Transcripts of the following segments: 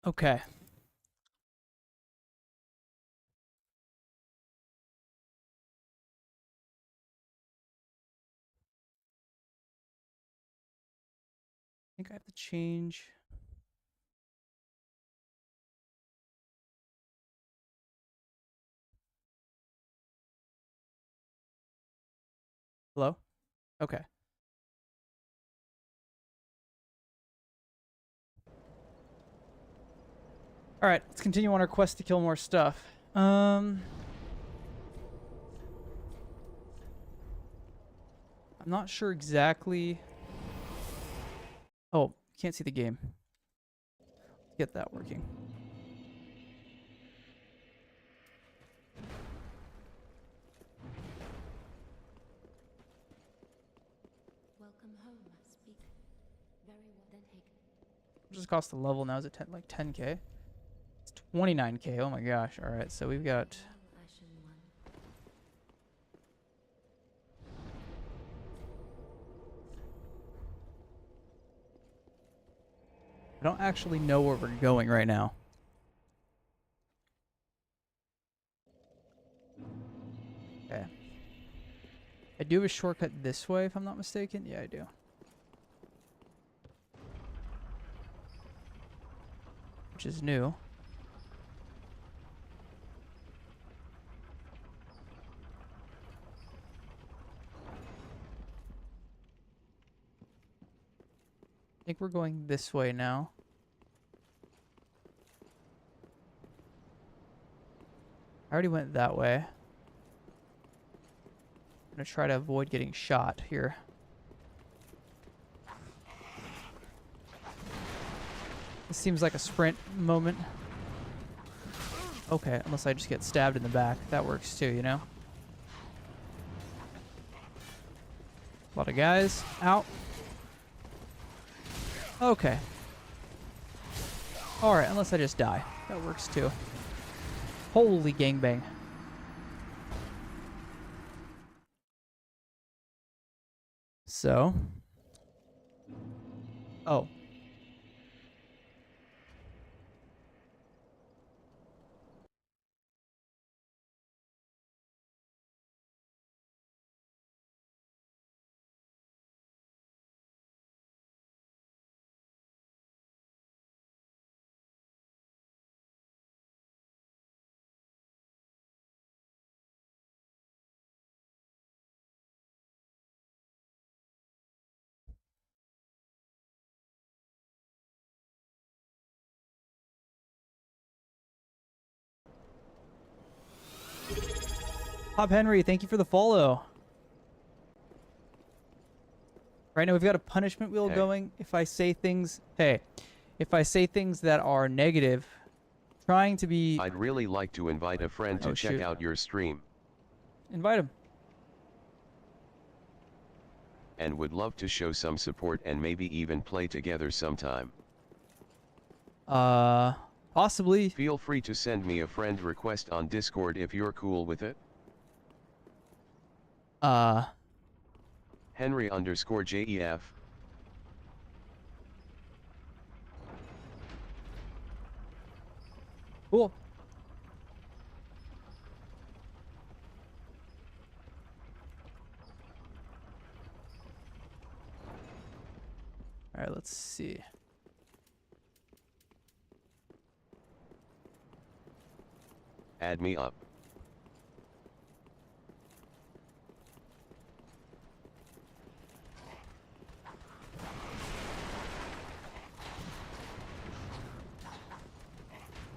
Okay. I think I have to change. Hello? Okay. Alright, let's continue on our quest to kill more stuff. I'm not sure exactly. Oh, can't see the game. Let's get that working. Welcome home, speak. Very well. Then take. Just cost the level now is it like 10k? It's 29k. Oh my gosh. All right, so we've got. Ashen one. I don't actually know where we're going right now. Okay. I do have a shortcut this way, if I'm not mistaken. Yeah, I do. Which is new. I think we're going this way now. I already went that way. I'm gonna try to avoid getting shot here. This seems like a sprint moment. Okay, unless I just get stabbed in the back. That works too, you know? A lot of guys. Out. Okay. Alright, unless I just die. That works too. Holy gangbang. So. Oh. Pop Henry, thank you for the follow. Right now we've got a punishment wheel going. If I say things, if I say things that are negative, trying to be. I'd really like to invite a friend to check out your stream. Invite him. And would love to show some support and maybe even play together sometime. Possibly. Feel free to send me a friend request on Discord if you're cool with it. Henry_JEF. Cool. All right, let's see. Add me up.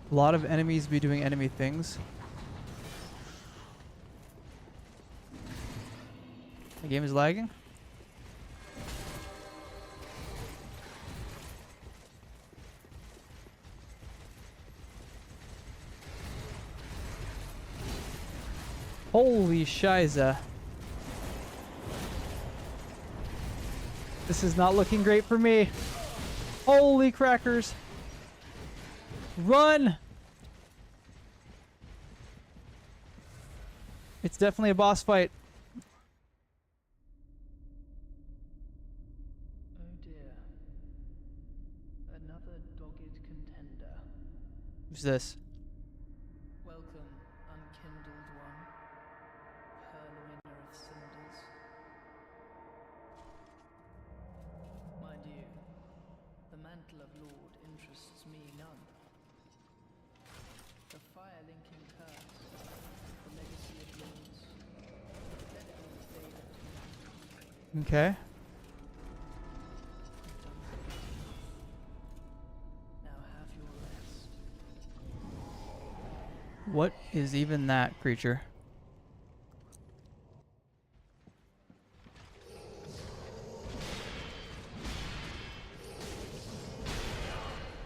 A lot of enemies be doing enemy things. The game is lagging. Holy shiza. This is not looking great for me. Holy crackers. Run! It's definitely a boss fight. Oh dear. Another dogged contender. Who's this? Welcome, unkindled one, purloiner of cinders. Mind you, the mantle of Lord interests me none. The fire-linking curse, the legacy of lords, let it all fade into me. Okay. Now have your rest. What is even that creature?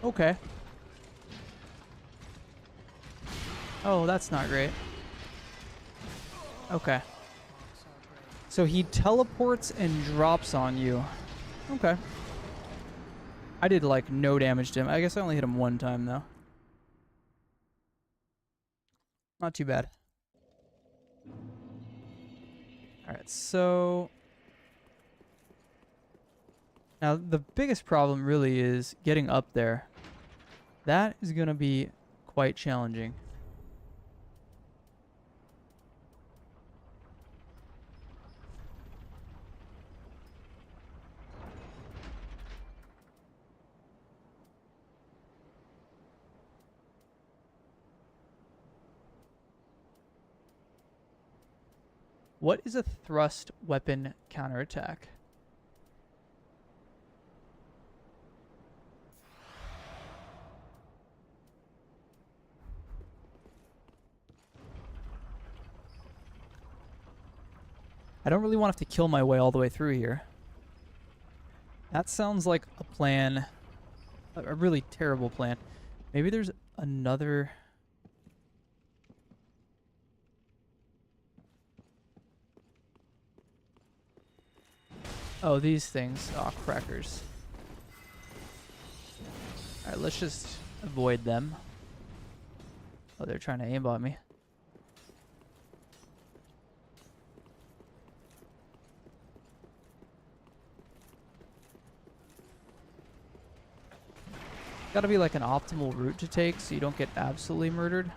Okay. Oh, that's not great. Okay. Marks our grave. So he teleports and drops on you. Okay. I did like no damage to him. I guess I only hit him one time though. Not too bad. Alright, so now the biggest problem really is getting up there. That is going to be quite challenging. What is a thrust weapon counterattack? I don't really want to have to kill my way all the way through here. That sounds like a plan, a really terrible plan. Maybe there's another... Oh, these things. Oh, crackers. Alright, let's just avoid them. Oh, they're trying to aimbot me. Gotta be like an optimal route to take so you don't get absolutely murdered.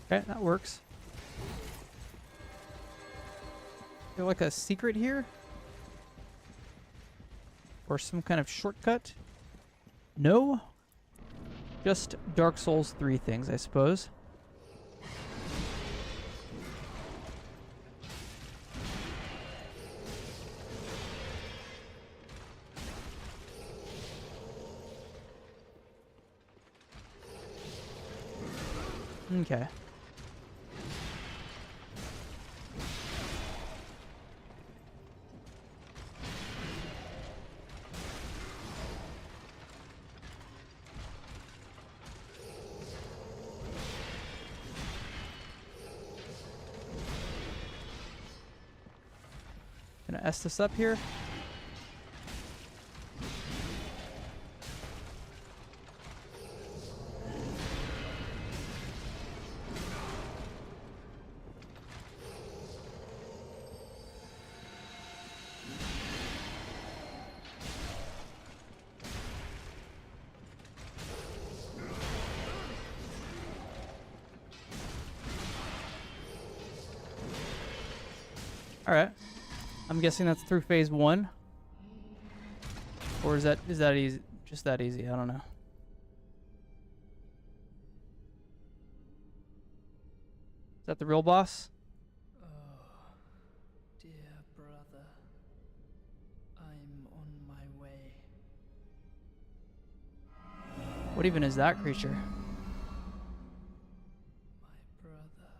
Okay, that works. Is there like a secret here? Or some kind of shortcut? No? Just Dark Souls 3 things, I suppose. Okay. Gonna S this up here. Alright. I'm guessing that's through phase 1. Or is that easy? Just that easy? I don't know. Is that the real boss? Oh, dear brother, I'm on my way. What even is that creature? My brother,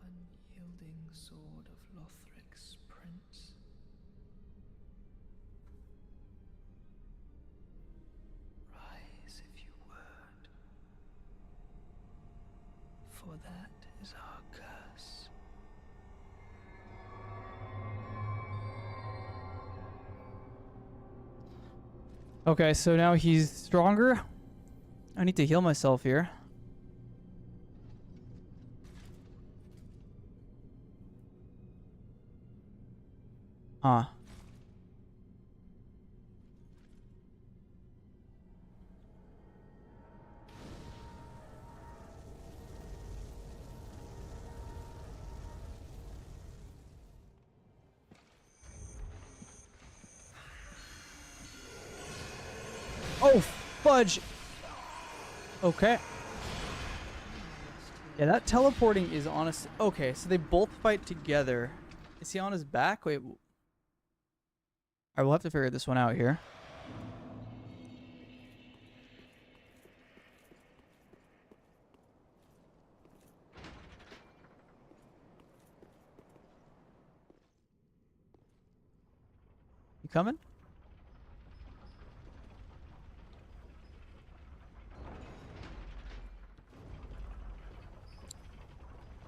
unyielding sword of Lothric's prince. Rise if you would, for that is our curse. Okay, so now he's stronger. I need to heal myself here. Huh. Oh, fudge! Okay. Yeah, that teleporting is honest. Okay, so they both fight together. Is he on his back? Wait. Alright, we'll have to figure this one out here. You coming?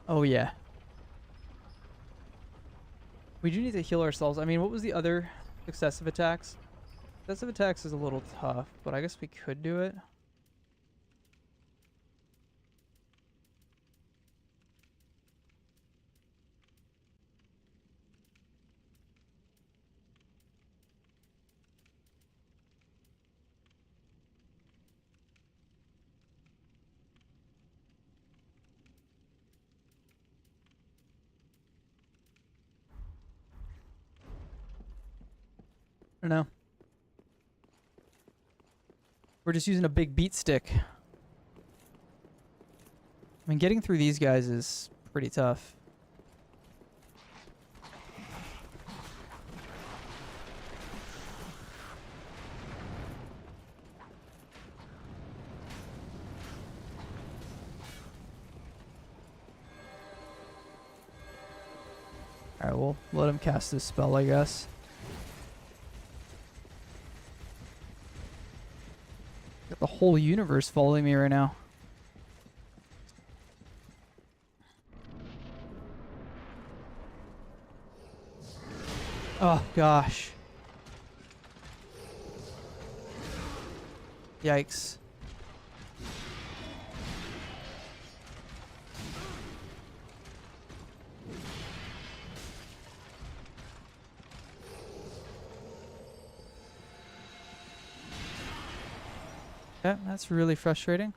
Oh, yeah. We do need to heal ourselves. I mean, what was the other successive attacks? Successive attacks is a little tough, but I guess we could do it. I don't know. We're just using a big beat stick. I mean, getting through these guys is pretty tough. Alright, we'll let him cast this spell, I guess. Got the whole universe following me right now. Oh, gosh. Yikes. Yeah, that's really frustrating.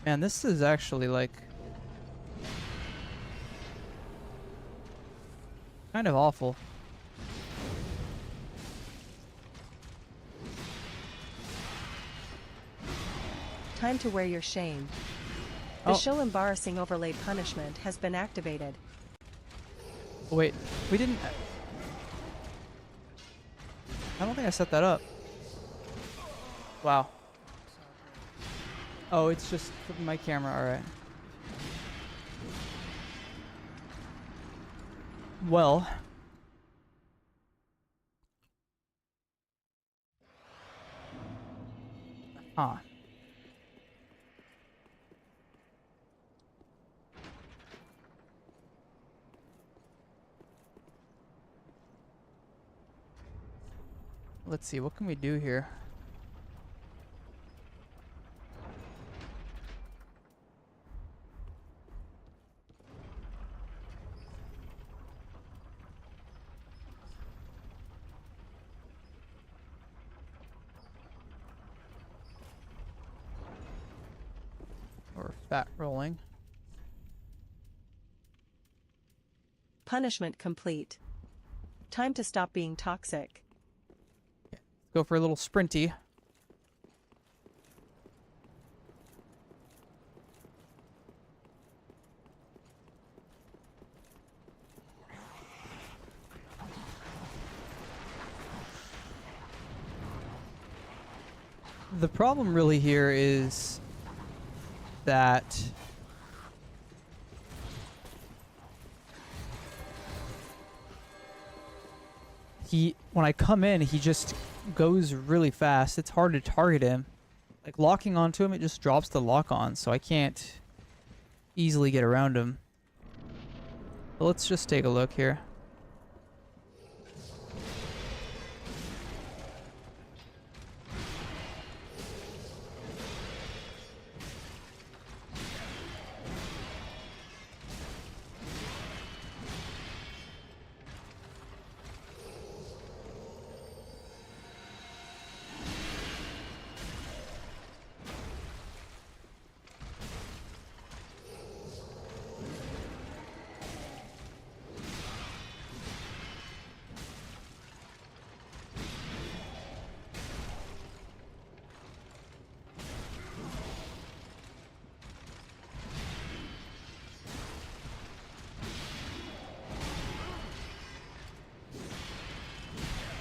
Man, this is actually like kind of awful. Time to wear your shame. The show embarrassing overlaid punishment has been activated. Wait, we didn't. I don't think I set that up. Wow. Oh, it's just my camera, alright. Well. Huh. Let's see, what can we do here? Or fat rolling. Punishment complete. Time to stop being toxic. Go for a little sprinty. The problem really here is that when I come in, he just goes really fast. It's hard to target him. Like locking onto him, it just drops the lock on, so I can't easily get around him. But let's just take a look here.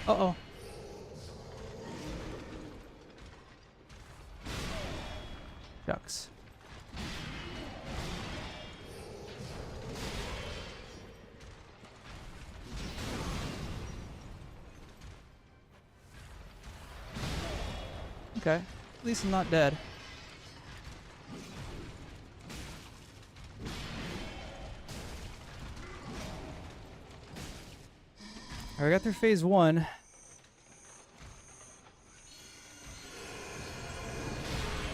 Uh-oh. Shucks. Okay. At least I'm not dead. Alright, we got through phase 1.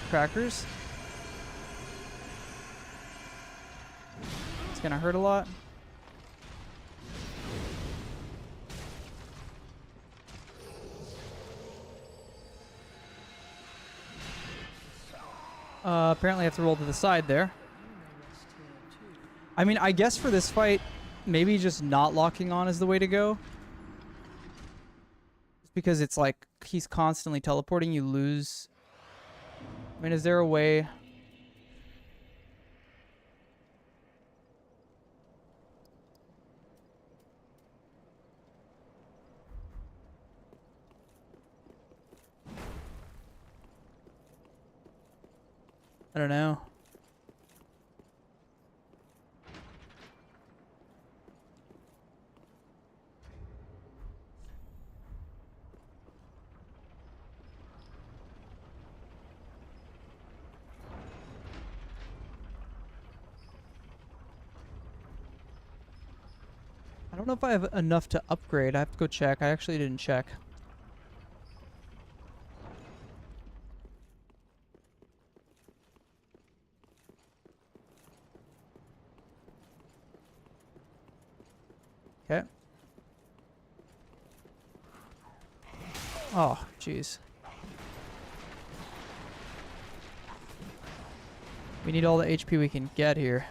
Crackers. It's gonna hurt a lot. Apparently I have to roll to the side there. I mean, I guess for this fight, maybe just not locking on is the way to go. Just because it's like he's constantly teleporting, you lose. I mean, is there a way? I don't know. I don't know if I have enough to upgrade. I have to go check. I actually didn't check. Okay. Oh, jeez. We need all the HP we can get here.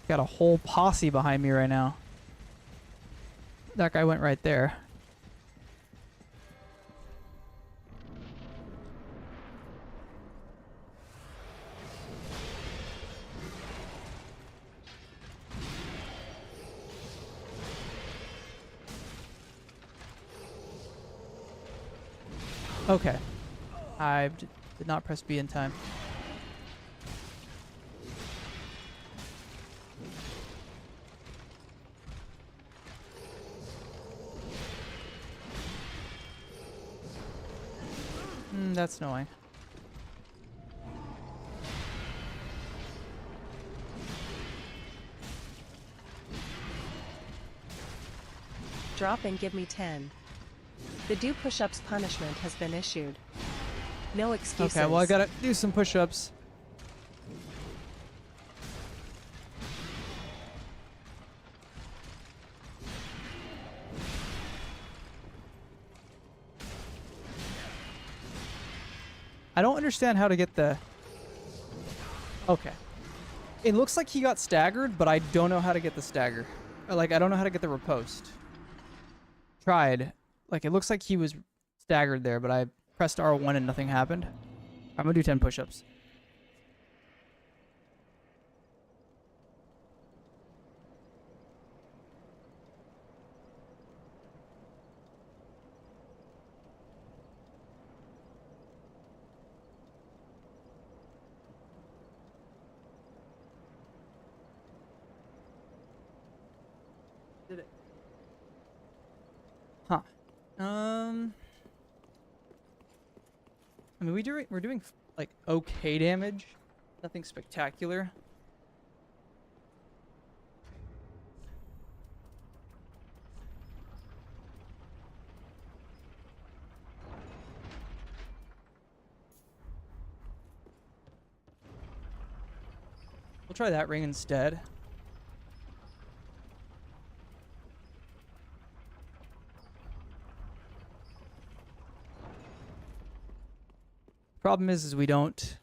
Got a whole posse behind me right now. That guy went right there. Okay. I did not press B in time. That's annoying. Drop and give me 10. The do push-ups punishment has been issued. No excuses. Okay, well I gotta do some push-ups. I don't understand how to get the... Okay. It looks like he got staggered, but I don't know how to get the stagger. Like, I don't know how to get the riposte. Tried. Like, it looks like he was staggered there, but I pressed R1 and nothing happened. I'm gonna do 10 push-ups. I mean, we're doing like okay damage, nothing spectacular. We'll try that ring instead. Problem is we don't.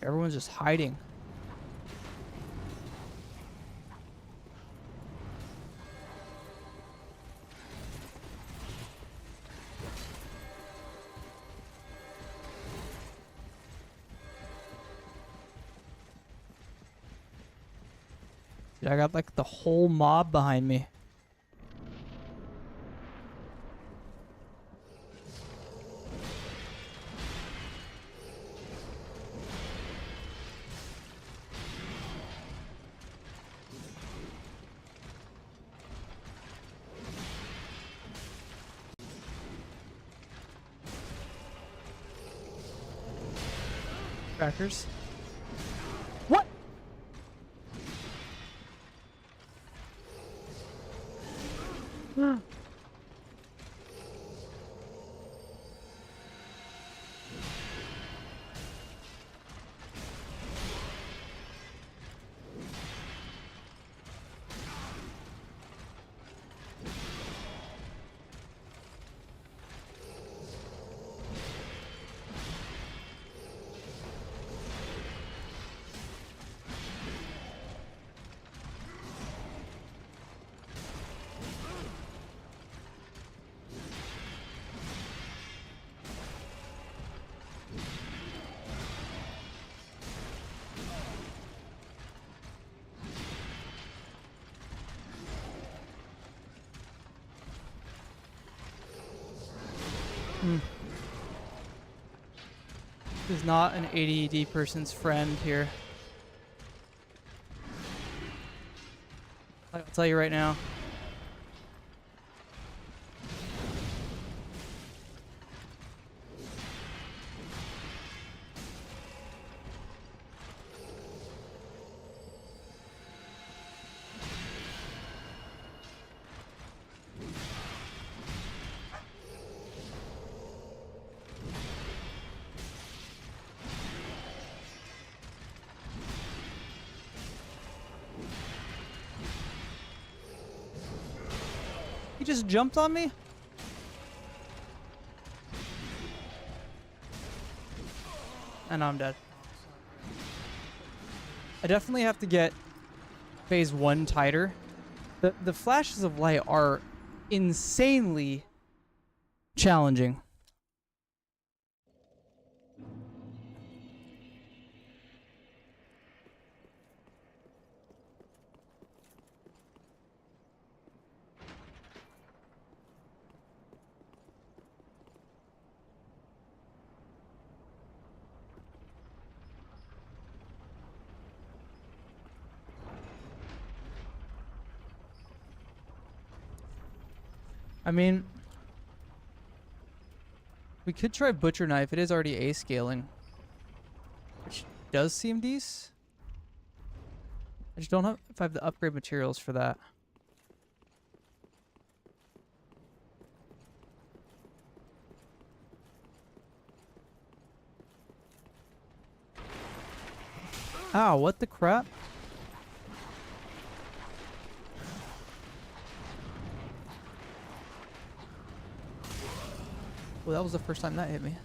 Everyone's just hiding. Dude, I got like the whole mob behind me. Crackers. What? This is not an ADD person's friend here. I'll tell you right now. He just jumped on me? And I'm dead. I definitely have to get phase 1 tighter. The flashes of light are insanely challenging. I mean, we could try Butcher Knife. It is already A scaling, which does seem decent. I just don't know if I have the upgrade materials for that. Ow, what the crap? Well, that was the first time that hit me.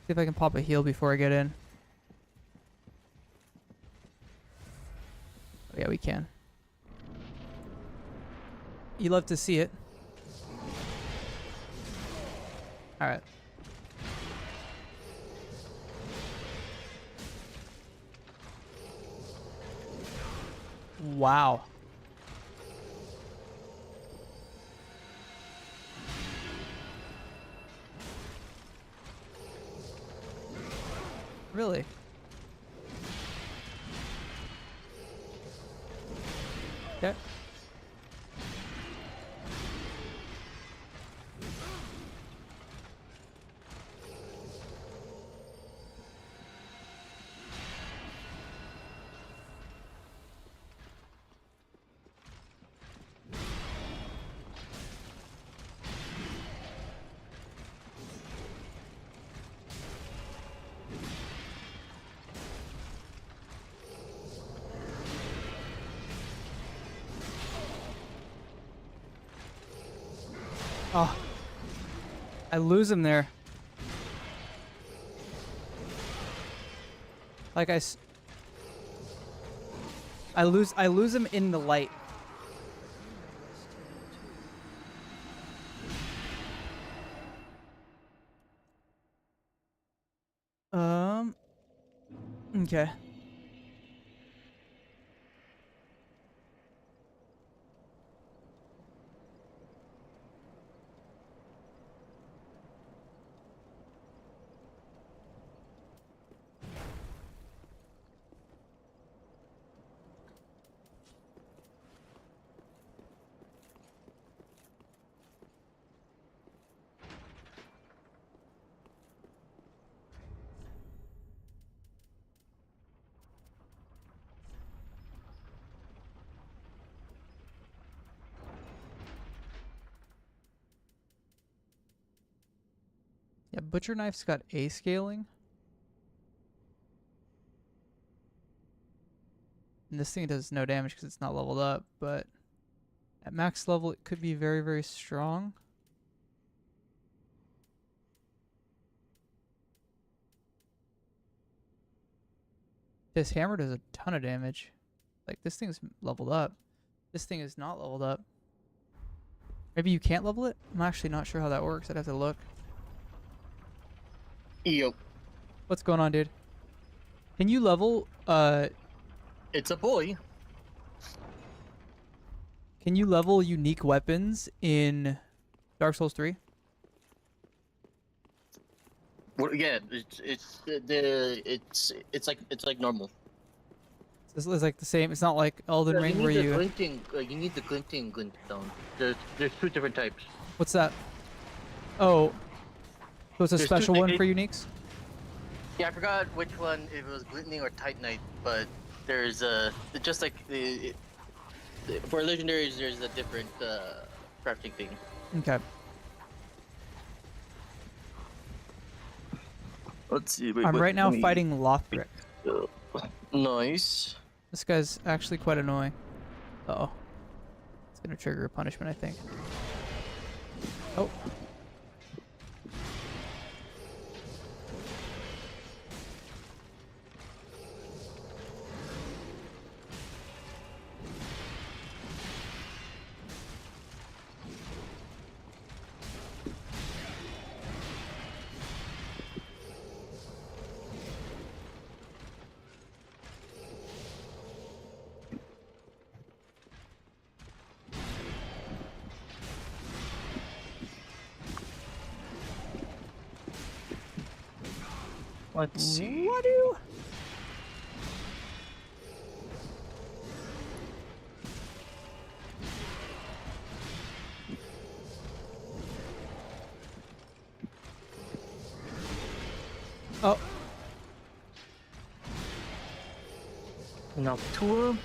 See if I can pop a heal before I get in. Oh, yeah, we can. You love to see it. All right. Wow. Really? Okay. Oh. I lose him there. Like I lose him in the light. Okay. Yeah, Butcher Knife's got A scaling. And this thing does no damage because it's not leveled up, but at max level it could be very, very strong. This hammer does a ton of damage. Like, this thing's leveled up. This thing is not leveled up. Maybe you can't level it? I'm actually not sure how that works. I'd have to look. Yo, What's going on, dude? Can you level, it's a boy. can you level unique weapons in Dark Souls 3? Well, yeah, it's like normal. It's like the same. It's not like Elden Yeah, Ring where you need you... the glinting. You need the glinting glint down. There's two different types. What's that? Oh. So it's a There's two special one things- for uniques? Yeah, I forgot which one, if it was glinting or titanite, but there's just like for legendaries, there's a different crafting thing. Okay. Let's see. Wait, I'm right now fighting Lothric. Nice. This guy's actually quite annoying. Uh-oh. It's gonna trigger a punishment, I think. Oh. Let's see. What do? Oh. Noctua.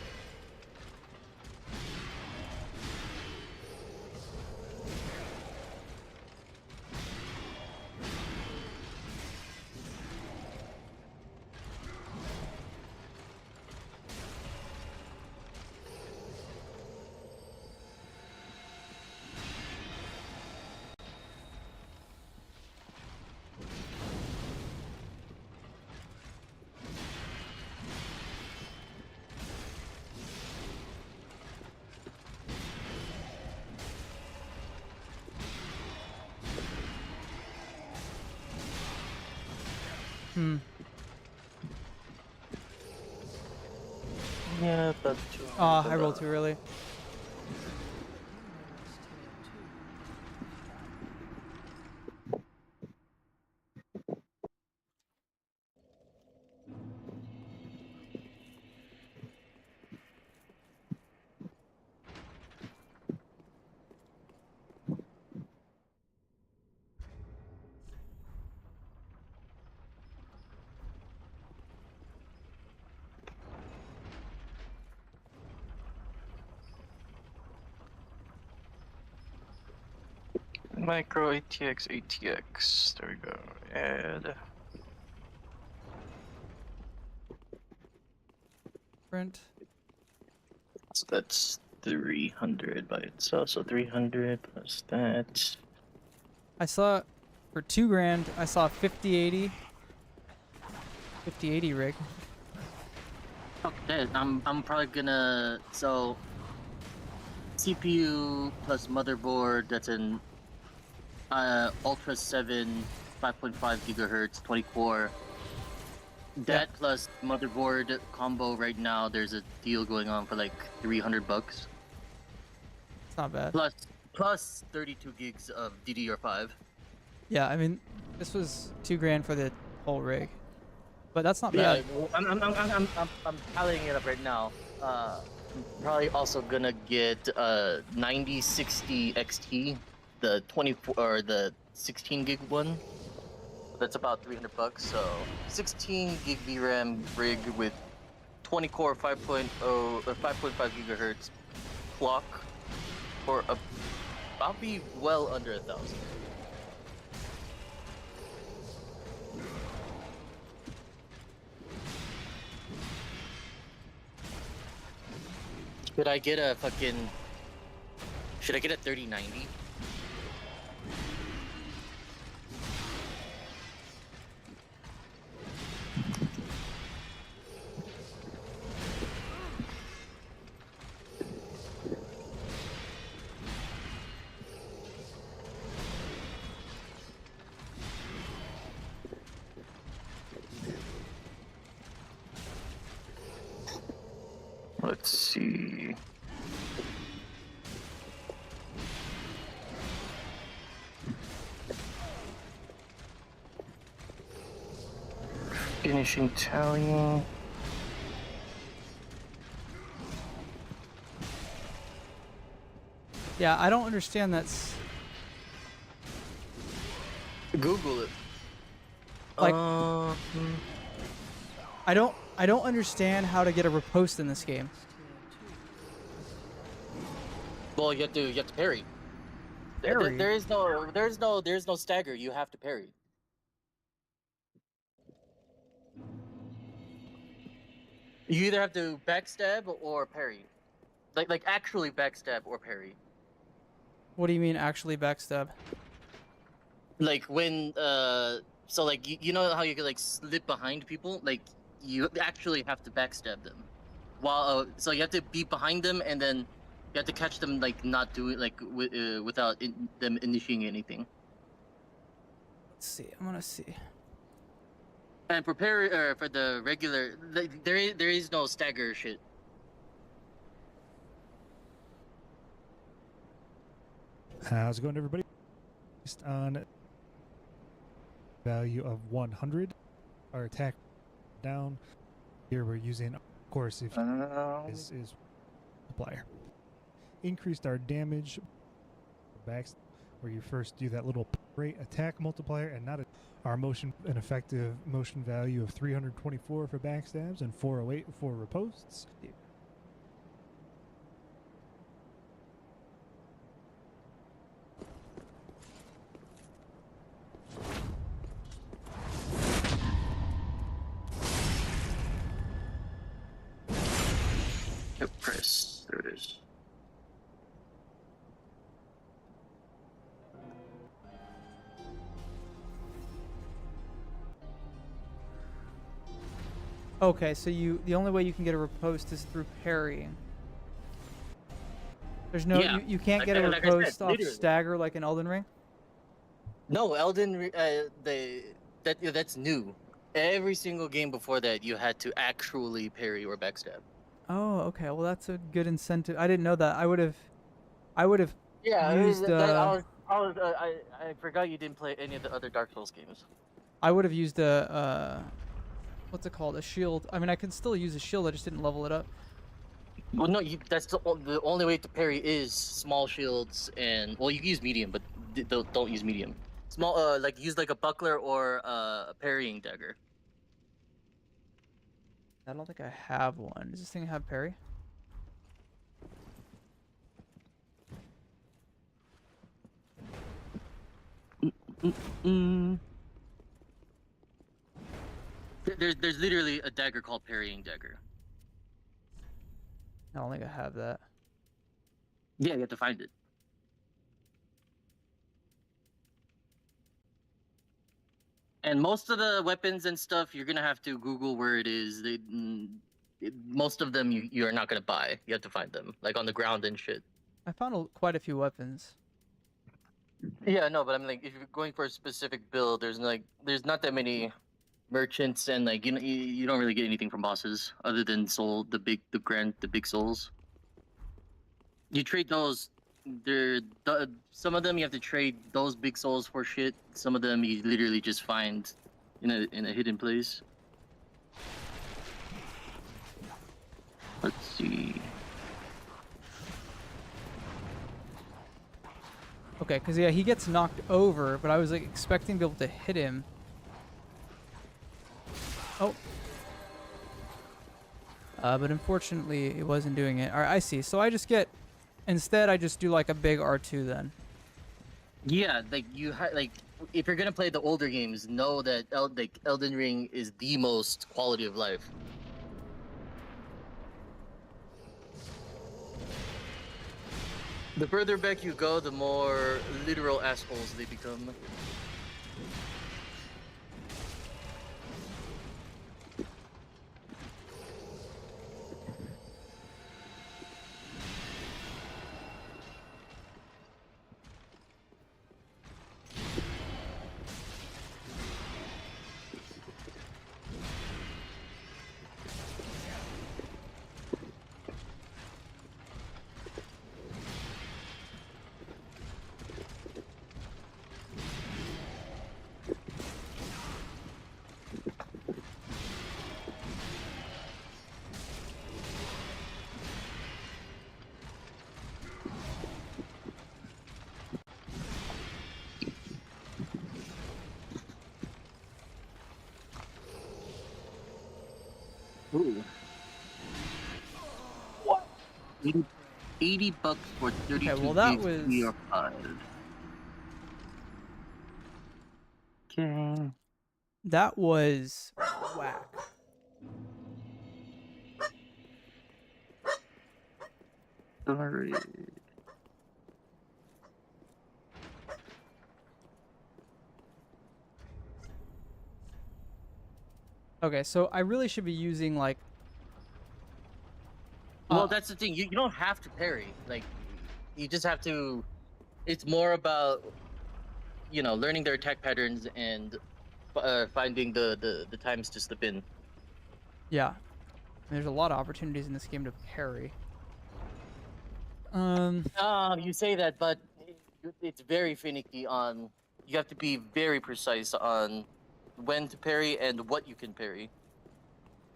Yeah, but Ah, I rolled too early. Micro ATX. There we go. Add. Print. So that's 300 by itself. So 300 plus that. I saw for 2 grand. I saw 5080. 5080 rig. Okay, I'm probably gonna CPU plus motherboard. That's an Ultra 7 5.5 gigahertz 20 core. That plus motherboard combo right now. There's a deal going on for like $300. It's not bad. Plus 32 gigs of DDR5. Yeah, I mean, this was 2 grand for the whole rig, but that's not Yeah, bad. well, I'm tallying it up right now. Probably also gonna get 9060 XT, the 24 or the 16 gig one. That's about $300. So 16 gig VRAM rig with 20 core 5.0 or 5.5 gigahertz clock for I'll be well under 1,000. Should I get a 3090? Let's see. Finishing tallying. Yeah, I don't understand that's Google it. like I don't understand how to get a riposte in this game. Well, you have to parry. Parry? There's no stagger. You have to parry. You either have to backstab or parry. Like actually backstab or parry. What do you mean actually backstab? Like when so like you know how you could like slip behind people? Like you actually have to backstab them. While so you have to be behind them and then you have to catch them like not doing like without them initiating anything. Let's see. I'm gonna see. And prepare for the regular. There is no stagger shit. How's it going, everybody? Based on value of 100, our attack down. Here we're using, of course, if is multiplier. Increased our damage backs where you first do that little rate attack multiplier and not our motion an effective motion value of 324 for backstabs and 408 for riposts. Press. There it is. Okay, so the only way you can get a riposte is through parrying. There's no Yeah, you can't get a like I said, riposte off literally. stagger like in Elden Ring. No, that's new. Every single game before that, you had to actually parry or backstab. Oh, okay. Well, that's a good incentive. I didn't know that. I would have Yeah, used I forgot you didn't play any of the other Dark Souls games. I would have used a what's it called? A shield. I mean, I can still use a shield. I just didn't level it up. Well, no, that's the only way to parry is small shields and well, you can use medium, but don't use medium. Small, like use like a buckler or a parrying dagger. I don't think I have one. Does this thing have parry? Mm. There's literally a dagger called parrying dagger. I don't think I have that. Yeah, you have to find it. And most of the weapons and stuff, you're gonna have to Google where it is. Most of them you are not gonna buy. You have to find them, like on the ground and shit. I found quite a few weapons. Yeah, no, but I'm like, if you're going for a specific build, there's not that many merchants, and like you don't really get anything from bosses other than the big souls. You trade those. Some of them you have to trade those big souls for shit. Some of them you literally just find in a hidden place. Let's see. Okay, because yeah, he gets knocked over, but I was like expecting to be able to hit him. Oh. But unfortunately, it wasn't doing it. All right, I see. So I just get, instead, I just do like a big R2 then. Yeah, like like if you're gonna play the older games, know that Elden Ring is the most quality of life. The further back you go, the more literal assholes they become. Ooh. What? 80 bucks for 32 Okay, well that gigs was... VR5. Okay. That was whack. Sorry. Okay, so I really should be using like... Well, that's the thing. You don't have to parry. Like, you just have to... It's more about, you know, learning their attack patterns and finding the times to slip in. Yeah. There's a lot of opportunities in this game to parry. You say that, but it's very finicky on... You have to be very precise on when to parry and what you can parry.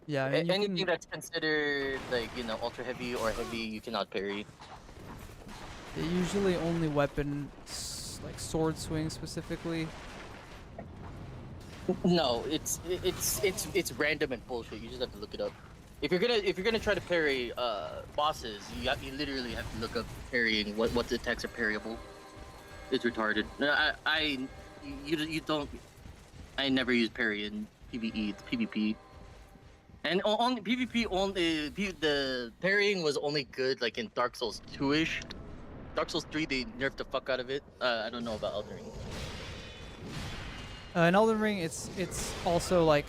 Yeah, I mean, anything that's considered like, you know, ultra heavy or heavy, you cannot parry. Usually only weapon, like sword swing specifically. No, it's random and bullshit. You just have to look it up. If you're gonna try to parry bosses, you literally have to look up parrying what the attacks are parryable. It's retarded. You don't. I never use parry in PvE. It's PvP. And on PvP, the parrying was only good like in Dark Souls 2-ish. Dark Souls 3, they nerfed the fuck out of it. I don't know about Elden Ring. In Elden Ring, it's also like,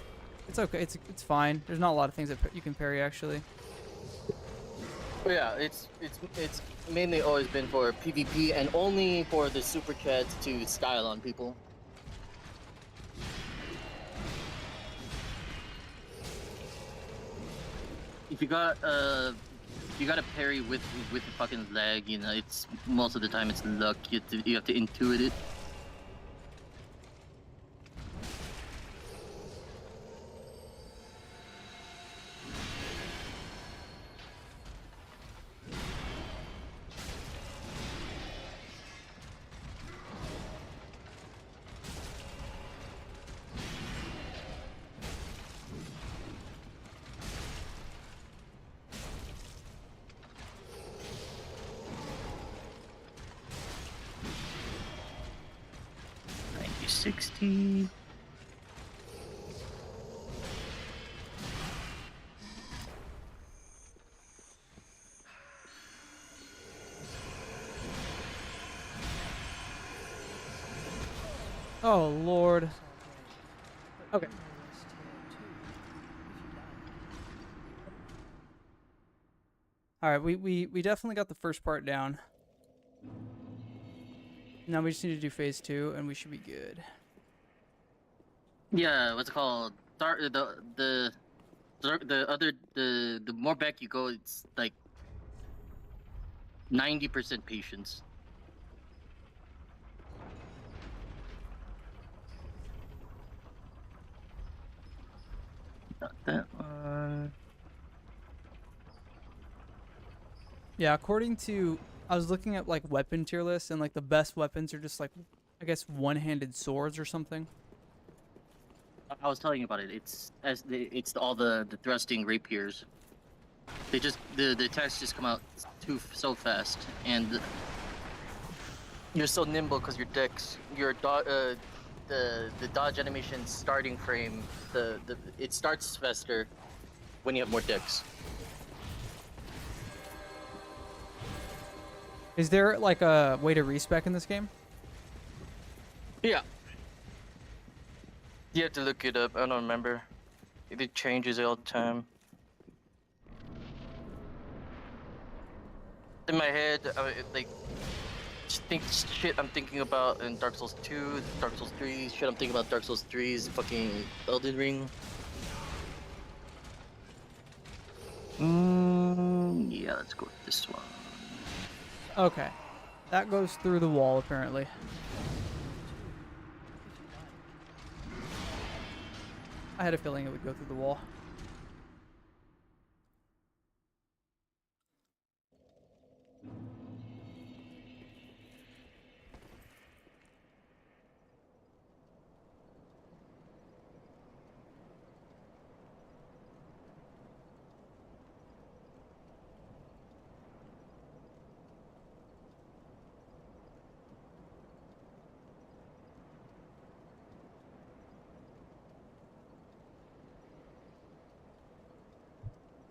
it's okay, it's fine. There's not a lot of things that you can parry actually. But yeah, it's mainly always been for PvP and only for the super chats to style on people. if you got a parry with the fucking lag, you know, it's most of the time it's luck. You have to intuit it. $90-60. Oh Lord. Okay. All right, we definitely got the first part down. Now we just need to do phase 2, and we should be good. Yeah, what's it called? The more back you go, it's like 90% patience. Not that one. Yeah, according to, I was looking at like weapon tier lists, and like the best weapons are just like, I guess, one-handed swords or something. I was telling you about it. It's all the thrusting rapiers. They just the attacks just come out so fast, and you're so nimble because your the dodge animation starting frame it starts faster when you have more decks. Is there like a way to respec in this game? Yeah. You have to look it up. I don't remember. It changes all the time. In my head, just think shit I'm thinking about in Dark Souls 2, Dark Souls 3, shit I'm thinking about Dark Souls 3's fucking Elden Ring. Yeah, let's go with this one. Okay. That goes through the wall, apparently. I had a feeling it would go through the wall.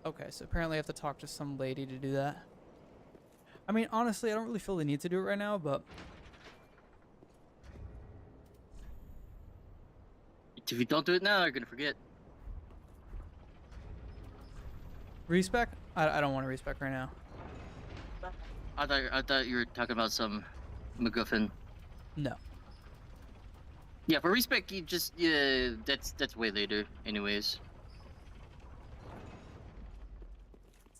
Okay, so apparently I have to talk to some lady to do that. I mean, honestly, I don't really feel the need to do it right now, but... If you don't do it now, you're gonna forget. Respec? I don't want to respec right now. I thought you were talking about some MacGuffin. No. Yeah, for respec, you just that's way later, anyways.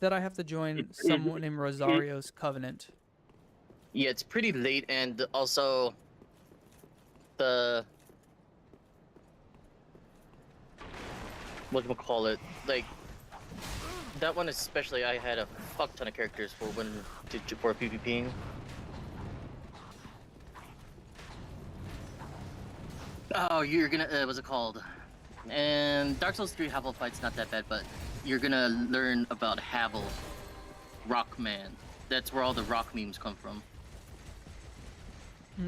Said I have to join someone named Rosario's Covenant. Yeah, it's pretty late, and also the whatchamacallit, like that one especially, I had a fuck ton of characters for PvPing. Oh, you're gonna what's it called? And Dark Souls 3 Havel fight's not that bad, but you're gonna learn about Havel, Rockman. That's where all the rock memes come from.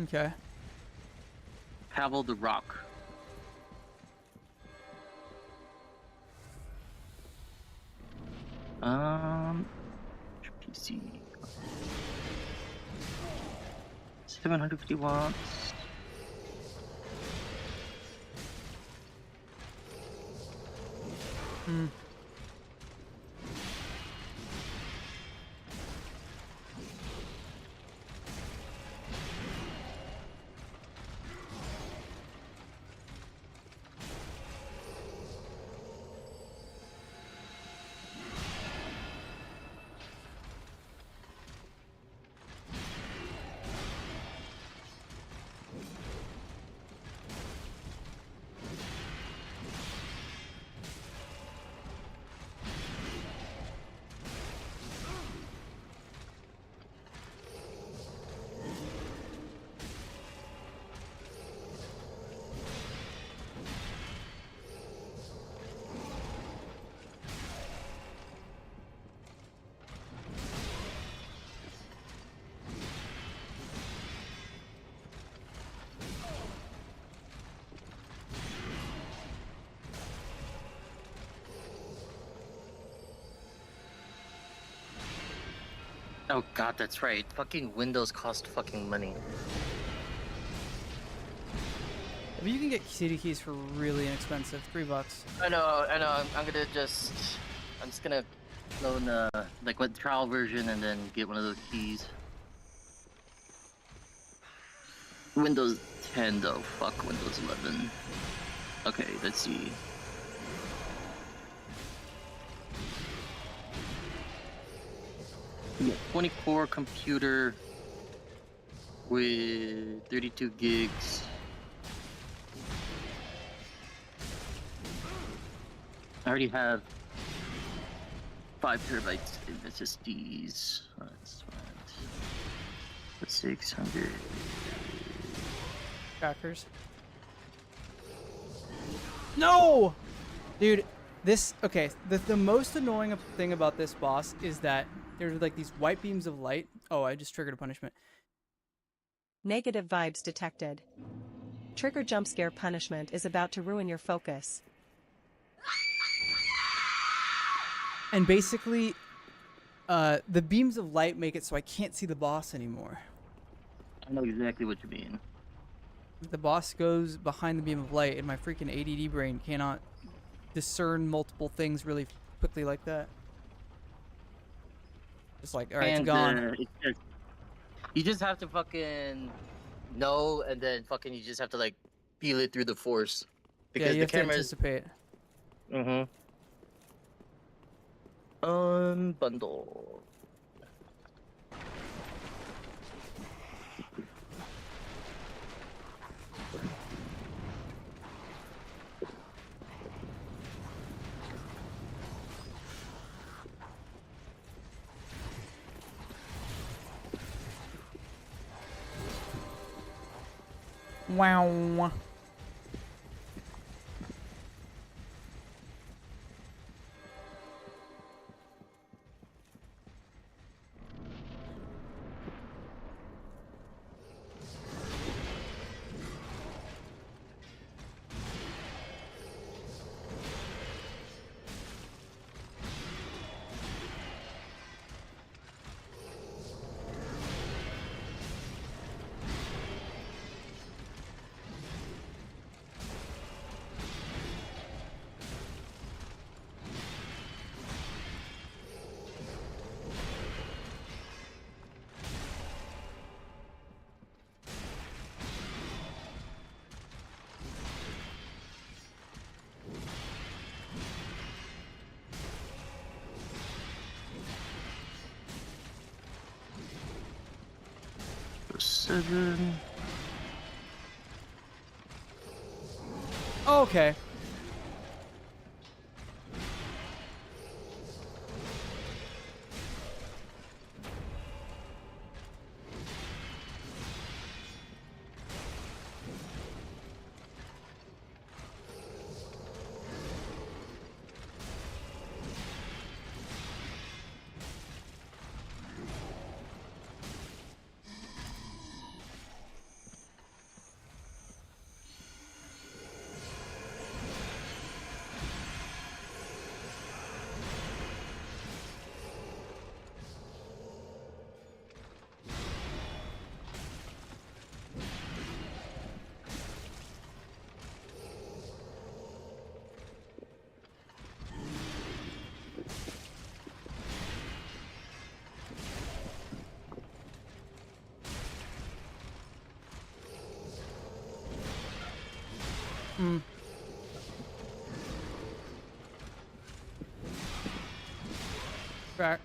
Okay. Havel the Rock. PC. 750 watts. Hmm. Oh god, that's right. Fucking Windows cost fucking money. But you can get CD keys for really inexpensive, $3. I know. I'm gonna just, I'm just gonna loan like what trial version and then get one of those keys. Windows 10 though. Fuck Windows 11. Okay, let's see. Yeah, 20-core computer with 32 gigs. I already have 5 terabytes in SSDs. That's fine. That's 600. Crackers. No! Dude, this... Okay, the most annoying thing about this boss is that there's like these white beams of light. Oh, I just triggered a punishment. Negative vibes detected. Trigger jump scare punishment is about to ruin your focus. And basically, the beams of light make it so I can't see the boss anymore. I know exactly what you mean. The boss goes behind the beam of light, and my freaking ADD brain cannot discern multiple things really quickly like that. Just like, alright, it's gone. You just have to fucking know, and then fucking you just have to like feel it through the force. Because Yeah, you the have to camera anticipate. Unbundle. Wow. Seven. Okay. Back.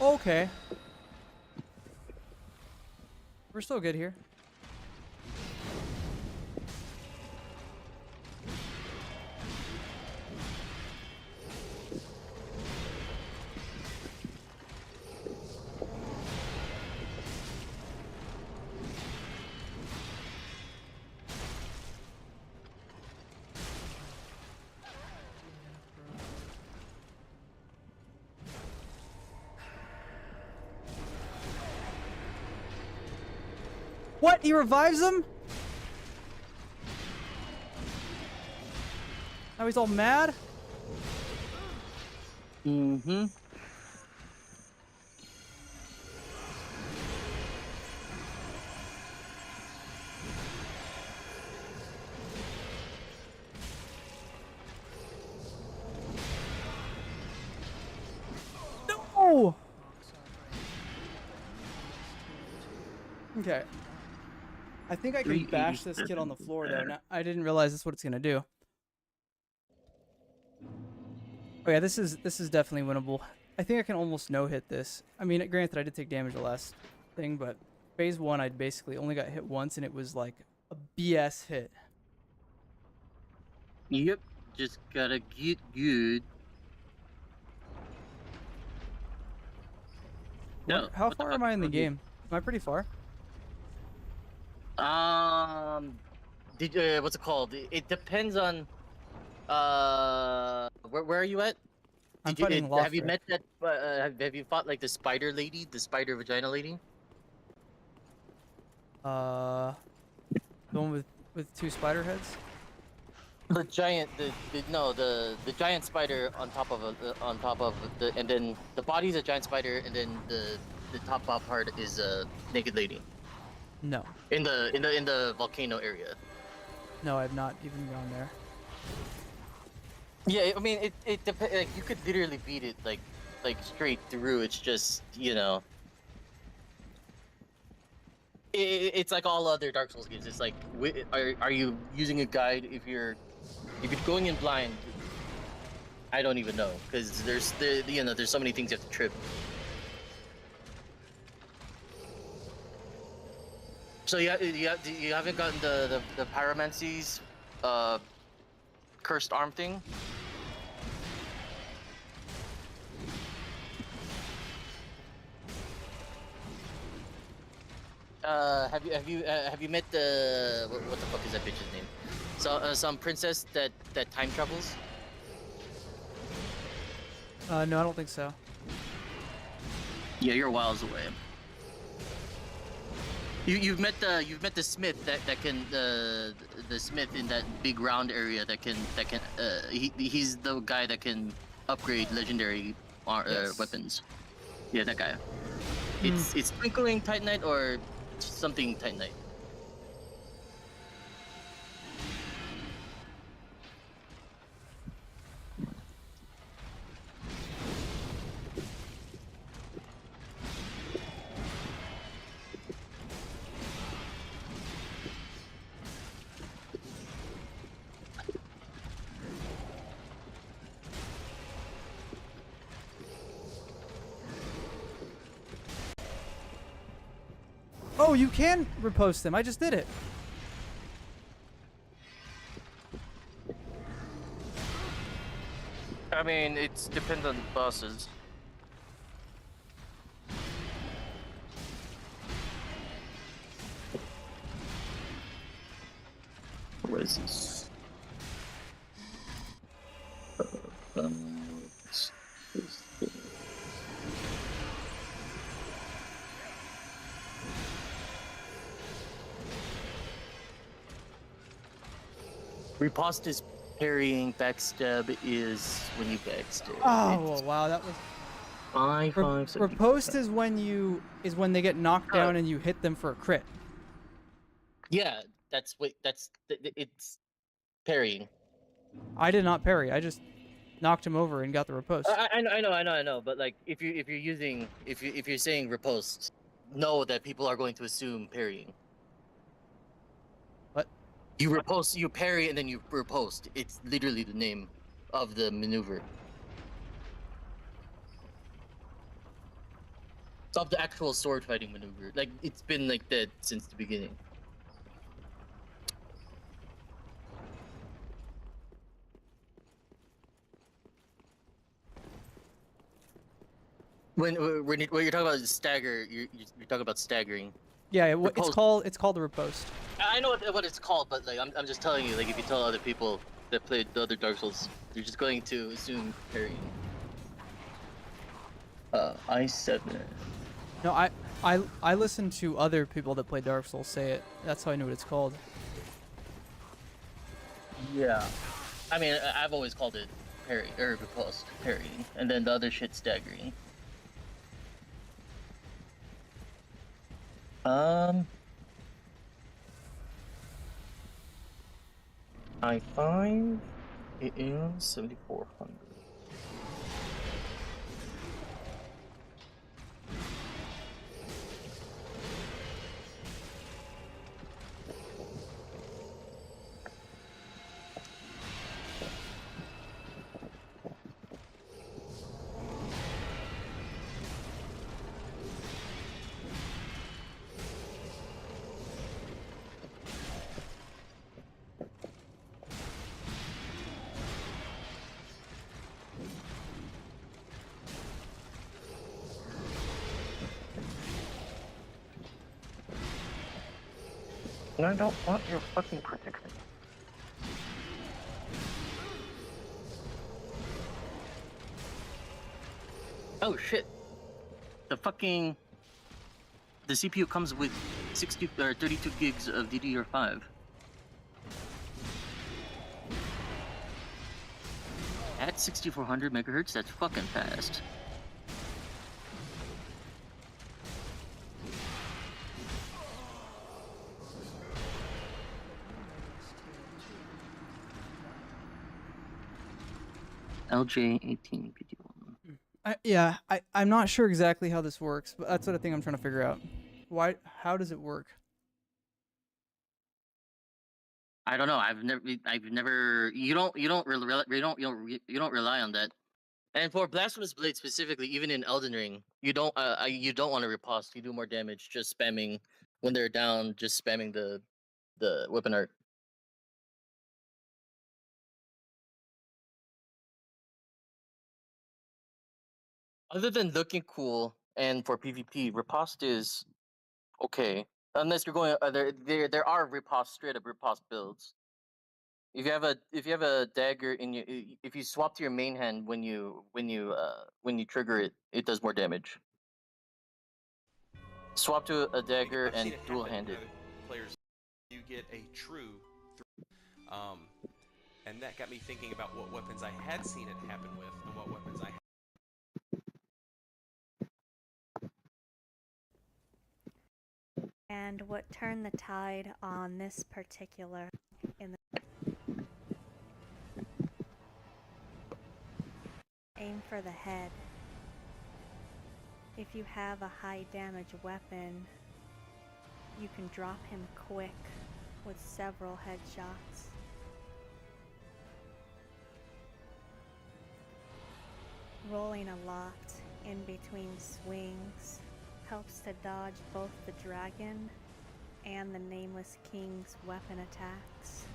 Okay. We're still good here. What? He revives him? Now he's all mad? Mm-hmm. No! Okay. I think I can bash this kid on the floor though. Now, I didn't realize that's what it's gonna do. Oh yeah, this is definitely winnable. I think I can almost no-hit this. I mean, granted, I did take damage the last thing, but phase 1, I basically only got hit once, and it was like a BS hit. Yep. Just gotta get good. No, How far am I in the game? Am I pretty far? What's it called? It depends on. Where are you at? I'm Did you, fighting have you Lothric. met that? Have you fought like the spider lady, the spider vagina lady? The one with 2 spider heads? The giant, the giant spider on top of the, and then the body's a giant spider, and then the top part is a naked lady No. in the volcano area. No, I've not even gone there. Yeah, I mean it depends. Like you could literally beat it like straight through. It's just it's like all other Dark Souls games. It's like are you using a guide if you're going in blind? I don't even know because there's so many things you have to trip. So you haven't gotten the Pyromancy's cursed arm thing? Have you met the what the fuck is that bitch's name? So some princess that time travels. No, I don't think so. Yeah, you're miles away. You've met the smith that can the smith in that big round area that can he's the guy that can upgrade legendary weapons. Yeah, that guy. It's Twinkling Titanite or something Titanite. Oh, you can repost them. I just did it. I mean, it's depends on bosses. What is this? Riposte is parrying, backstab is when you backstab. Oh, well, wow, that was... Riposte is when they get knocked down and you hit them for a crit. Yeah, it's parrying. I did not parry. I just knocked him over and got the riposte. I know. But like, if you're saying riposte, know that people are going to assume parrying. What? You riposte, you parry, and then you riposte. It's literally the name of the maneuver. It's of the actual sword fighting maneuver. Like, it's been like that since the beginning. When you're talking about stagger, you're talking about staggering. Yeah, it's Riposte. called the riposte. I know what it's called, but like I'm just telling you, like if you tell other people that played the other Dark Souls, you're just going to assume parrying. I7. No, I listened to other people that play Dark Souls say it. That's how I know what it's called. Yeah. I mean, I've always called it parry, or riposte, parry, and then the other shit staggering. I5, it is 7,400. And I don't want your fucking protection. Oh shit. The CPU comes with 60 or 32 gigs of DDR5. At 6400 megahertz, that's fucking fast. Yeah, I'm not sure exactly how this works, but that's what I think I'm trying to figure out. How does it work? I don't know. I've never. You don't rely on that. And for Blasphemous Blade specifically, even in Elden Ring, you don't want to riposte. You do more damage just spamming when they're down, just spamming the weapon art. Other than looking cool and for PvP, riposte is okay. Unless you're going there are riposte, straight up riposte builds. If you have a dagger in you, if you swap to your main hand when you trigger it, it does more damage. Swap to a dagger I've seen and it dual happen in handed. other players. You get a true, and that got me thinking about what weapons I had seen it happen with and what weapons I. And what turned the tide on this particular in the aim for the head. If you have a high damage weapon, you can drop him quick with several headshots. Rolling a lot in between swings helps to dodge both the dragon and the Nameless King's weapon attacks.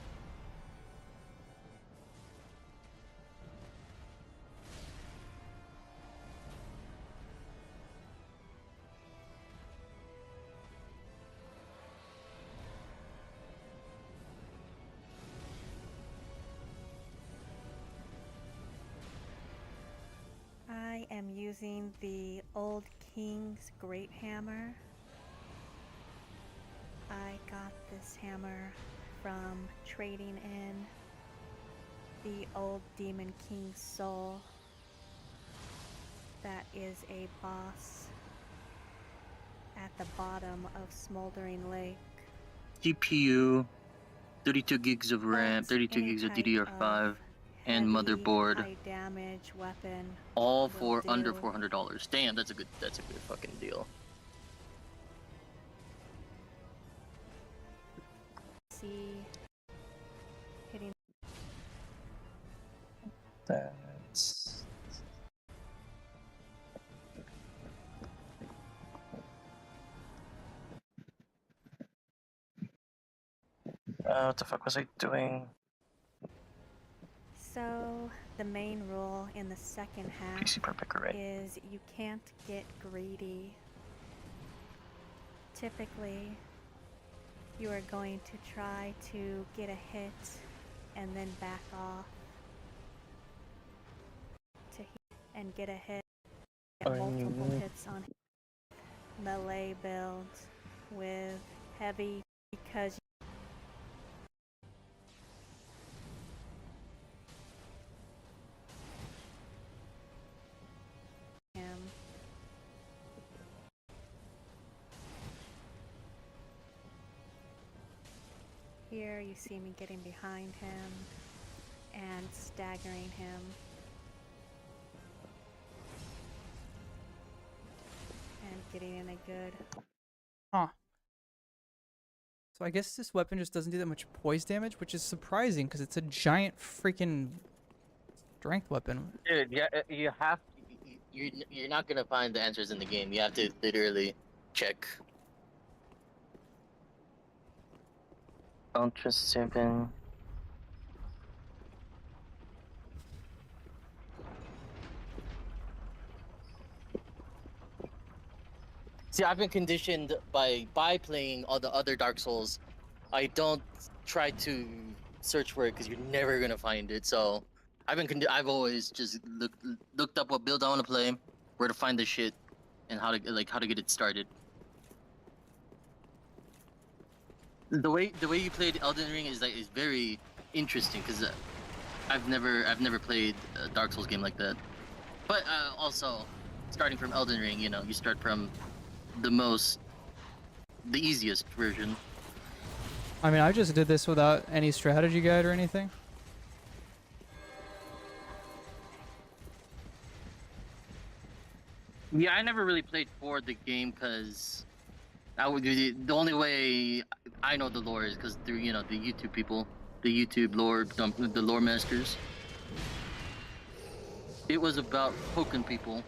I am using the Old King's Great Hammer. I got this hammer from trading in the Old Demon King's Soul. That is a boss at the bottom of Smoldering Lake. GPU, 32 gigs of RAM, 32 gigs of DDR5, and motherboard. High damage weapon. All for under $400. Damn, that's a good fucking deal. See, hitting. That's. What the fuck was I doing? So, the main rule in the second half PC per bitrate. is you can't get greedy. Typically, you are going to try to get a hit and then back off to hit and get a hit, get multiple hits on melee build with heavy because him. Here you see me getting behind him and staggering him. And getting in a good. Huh. So I guess this weapon just doesn't do that much poise damage, which is surprising because it's a giant freaking strength weapon. Dude, yeah, you have. You're not gonna find the answers in the game. You have to literally check. Ultra 7. See, I've been conditioned by playing all the other Dark Souls. I don't try to search for it because you're never gonna find it. So I've always just looked up what build I want to play, where to find the shit, and how to get it started. The way you played Elden Ring is very interesting because I've never played a Dark Souls game like that. But also, starting from Elden Ring, you start from the easiest version. I mean, I just did this without any strategy guide or anything. Yeah, I never really played for the game because the only way I know the lore is because through the YouTube people, the YouTube lore, the lore masters. It was about poking people.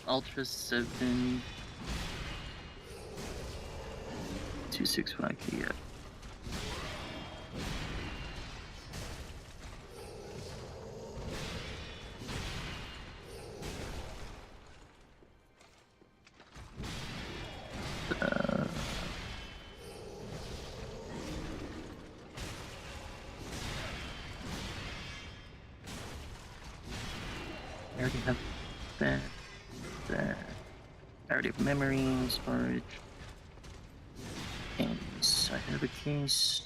Ultra 7 265, yeah. I already have that. I already have memory storage. And I have a case.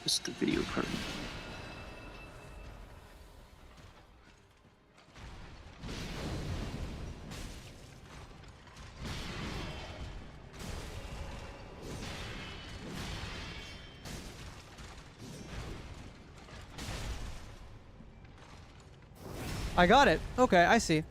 Just the video part. I got it. Okay, I see.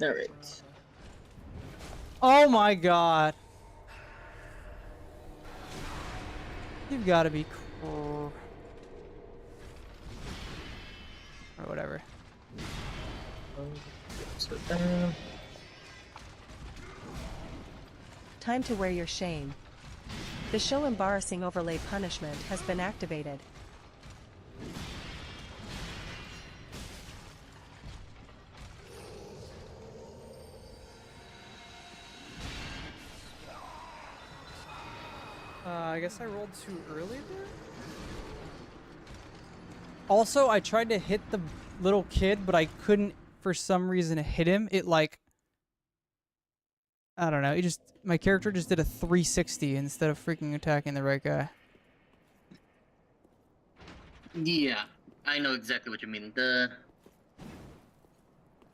Alright. Oh my god. You've got to be or whatever. So, Time to wear your shame. The show embarrassing overlay punishment has been activated. I guess I rolled too early there? Also, I tried to hit the little kid, but I couldn't for some reason hit him. It like... I don't know, my character just did a 360 instead of freaking attacking the right guy. yeah, I know exactly what you mean.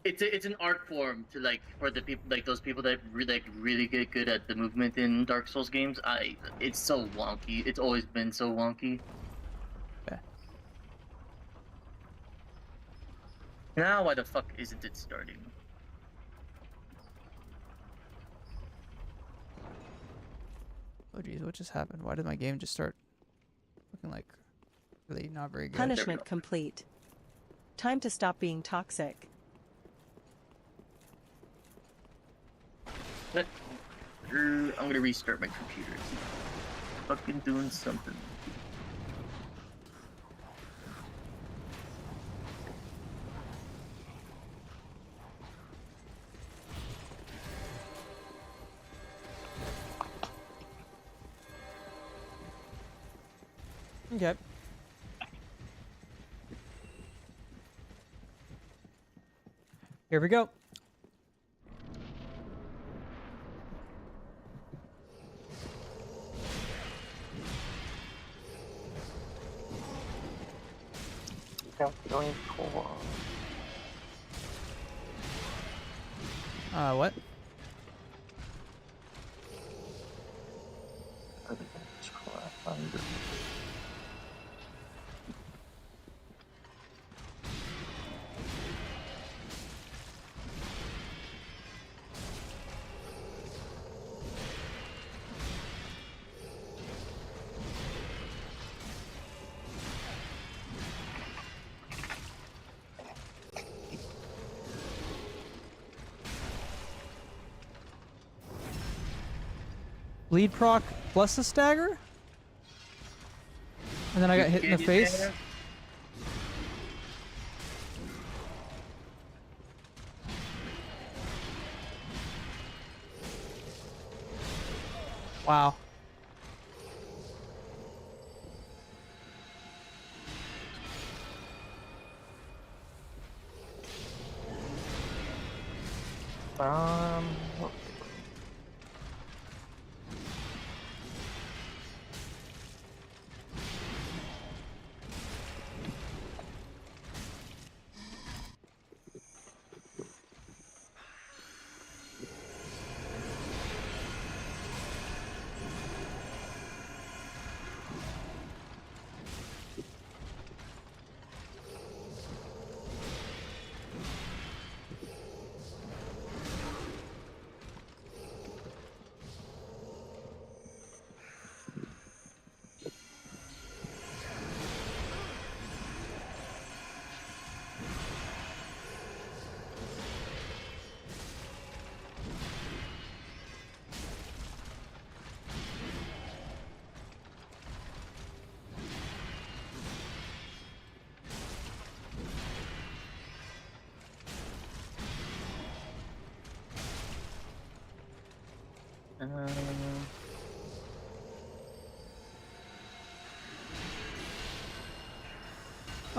It's an art form to like for the people like those people that really get good at the movement in Dark Souls games. It's so wonky. It's always been so wonky. Okay. Now why the fuck isn't it starting? Oh geez, what just happened? Why did my game just start looking like really not very good? Punishment complete. Time to stop being toxic. I'm gonna restart my computer. Fucking doing something. Okay. Here we go. Going for What? Bleed proc plus a stagger? And then I got hit in the face? Wow.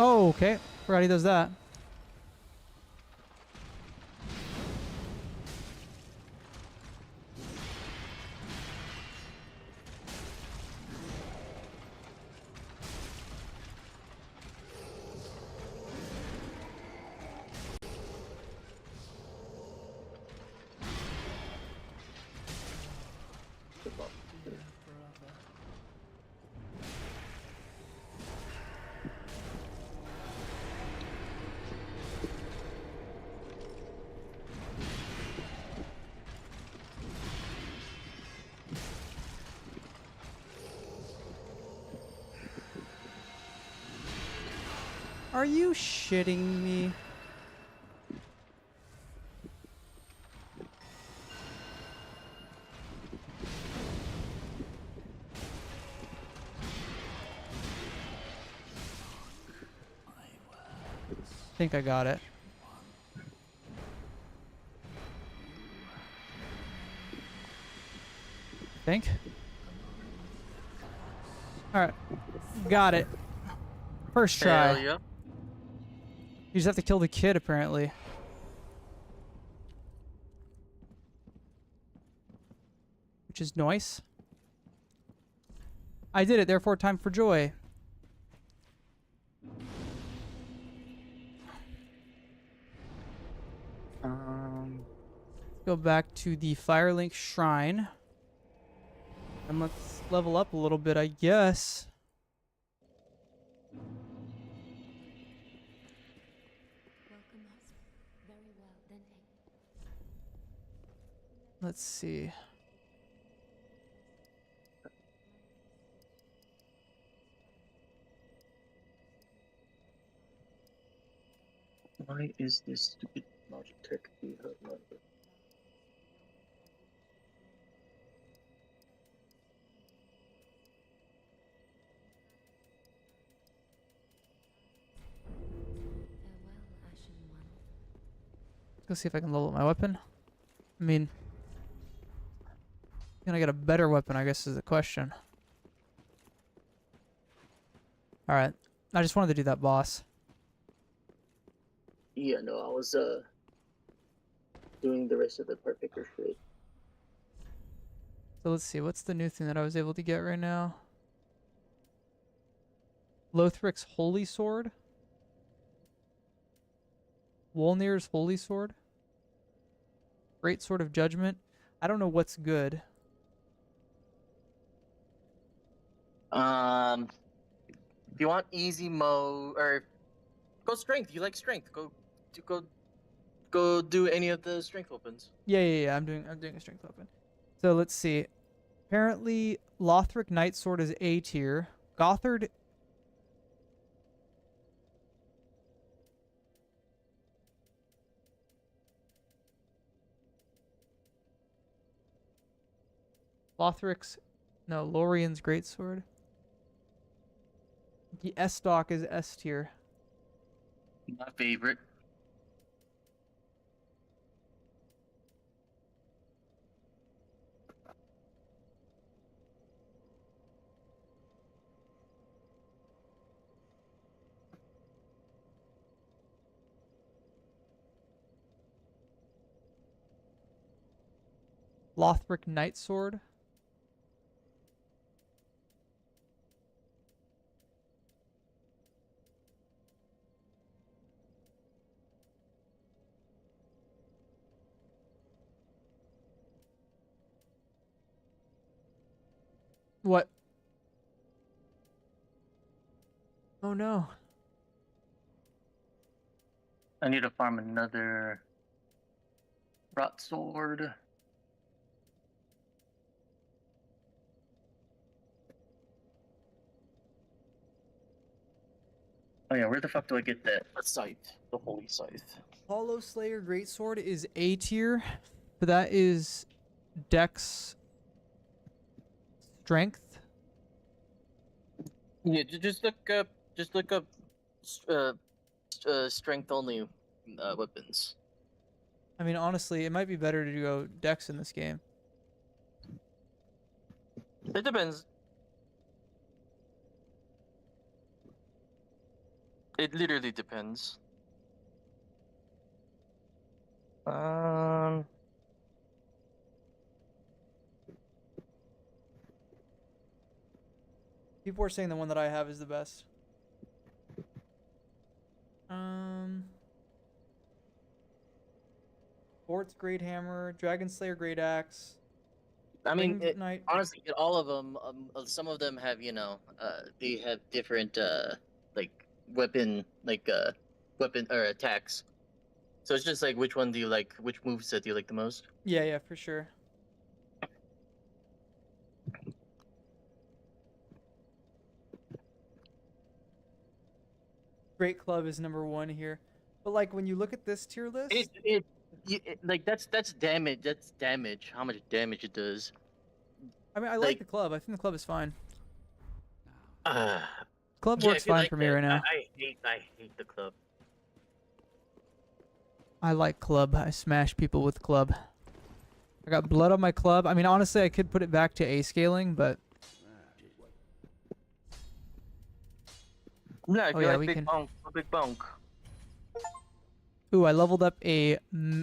Oh, okay. Forgot he does that. Are you shitting me? I think I got it. Think. Alright. Got it. First try. Hell yeah. You just have to kill the kid, apparently. Which is nice. I did it, therefore time for joy. Go back to the Firelink Shrine. And let's level up a little bit, I guess. Welcome us. Very well, then take. Let's see. Why is this stupid Logitech number? Farewell, Ashen One. Let's go see if I can level up my weapon. I mean, can I get a better weapon, I guess is the question. Alright. I just wanted to do that boss. Yeah, no, I was doing the rest of the part picker shit. So let's see, what's the new thing that I was able to get right now? Lothric's Holy Sword? Wolnir's Holy Sword? Great Sword of Judgment? I don't know what's good. If you want easy mode, or go strength. You like strength? Go do any of the strength weapons. Yeah. I'm doing a strength weapon. So let's see. Apparently, Lothric Night Sword is A tier. Gothard. Lothric's. No, Lorien's Greatsword. The S-Stock is S tier. My favorite. Lothric Night Sword. What? Oh no. I need to farm another rot sword. Oh yeah, where the fuck do I get that scythe? The holy scythe. Hollow Slayer Greatsword is A tier, but that is Dex Strength. Yeah, just look up strength only weapons. I mean, honestly, it might be better to go Dex in this game. It depends. It literally depends. People are saying the one that I have is the best. Fort's Great Hammer, Dragon Slayer Great Axe. I mean, Winged Knight. honestly, all of them. Some of them have, they have different like weapon, weapon or attacks. So it's just like, which one do you like? Which moveset do you like the most? Yeah, for sure. Great Club is number 1 here. But like when you look at this tier list, Like that's damage. That's damage. How much damage it does. I mean, I like- like the club. I think the club is fine. Uh, Club yeah, works if you fine like for me it, right now. I hate the club. I like club. I smash people with club. I got blood on my club. I mean, honestly, I could put it back to A scaling, but Yeah, if Oh, you yeah, like we big can- bonk, big bonk. ooh, I leveled up a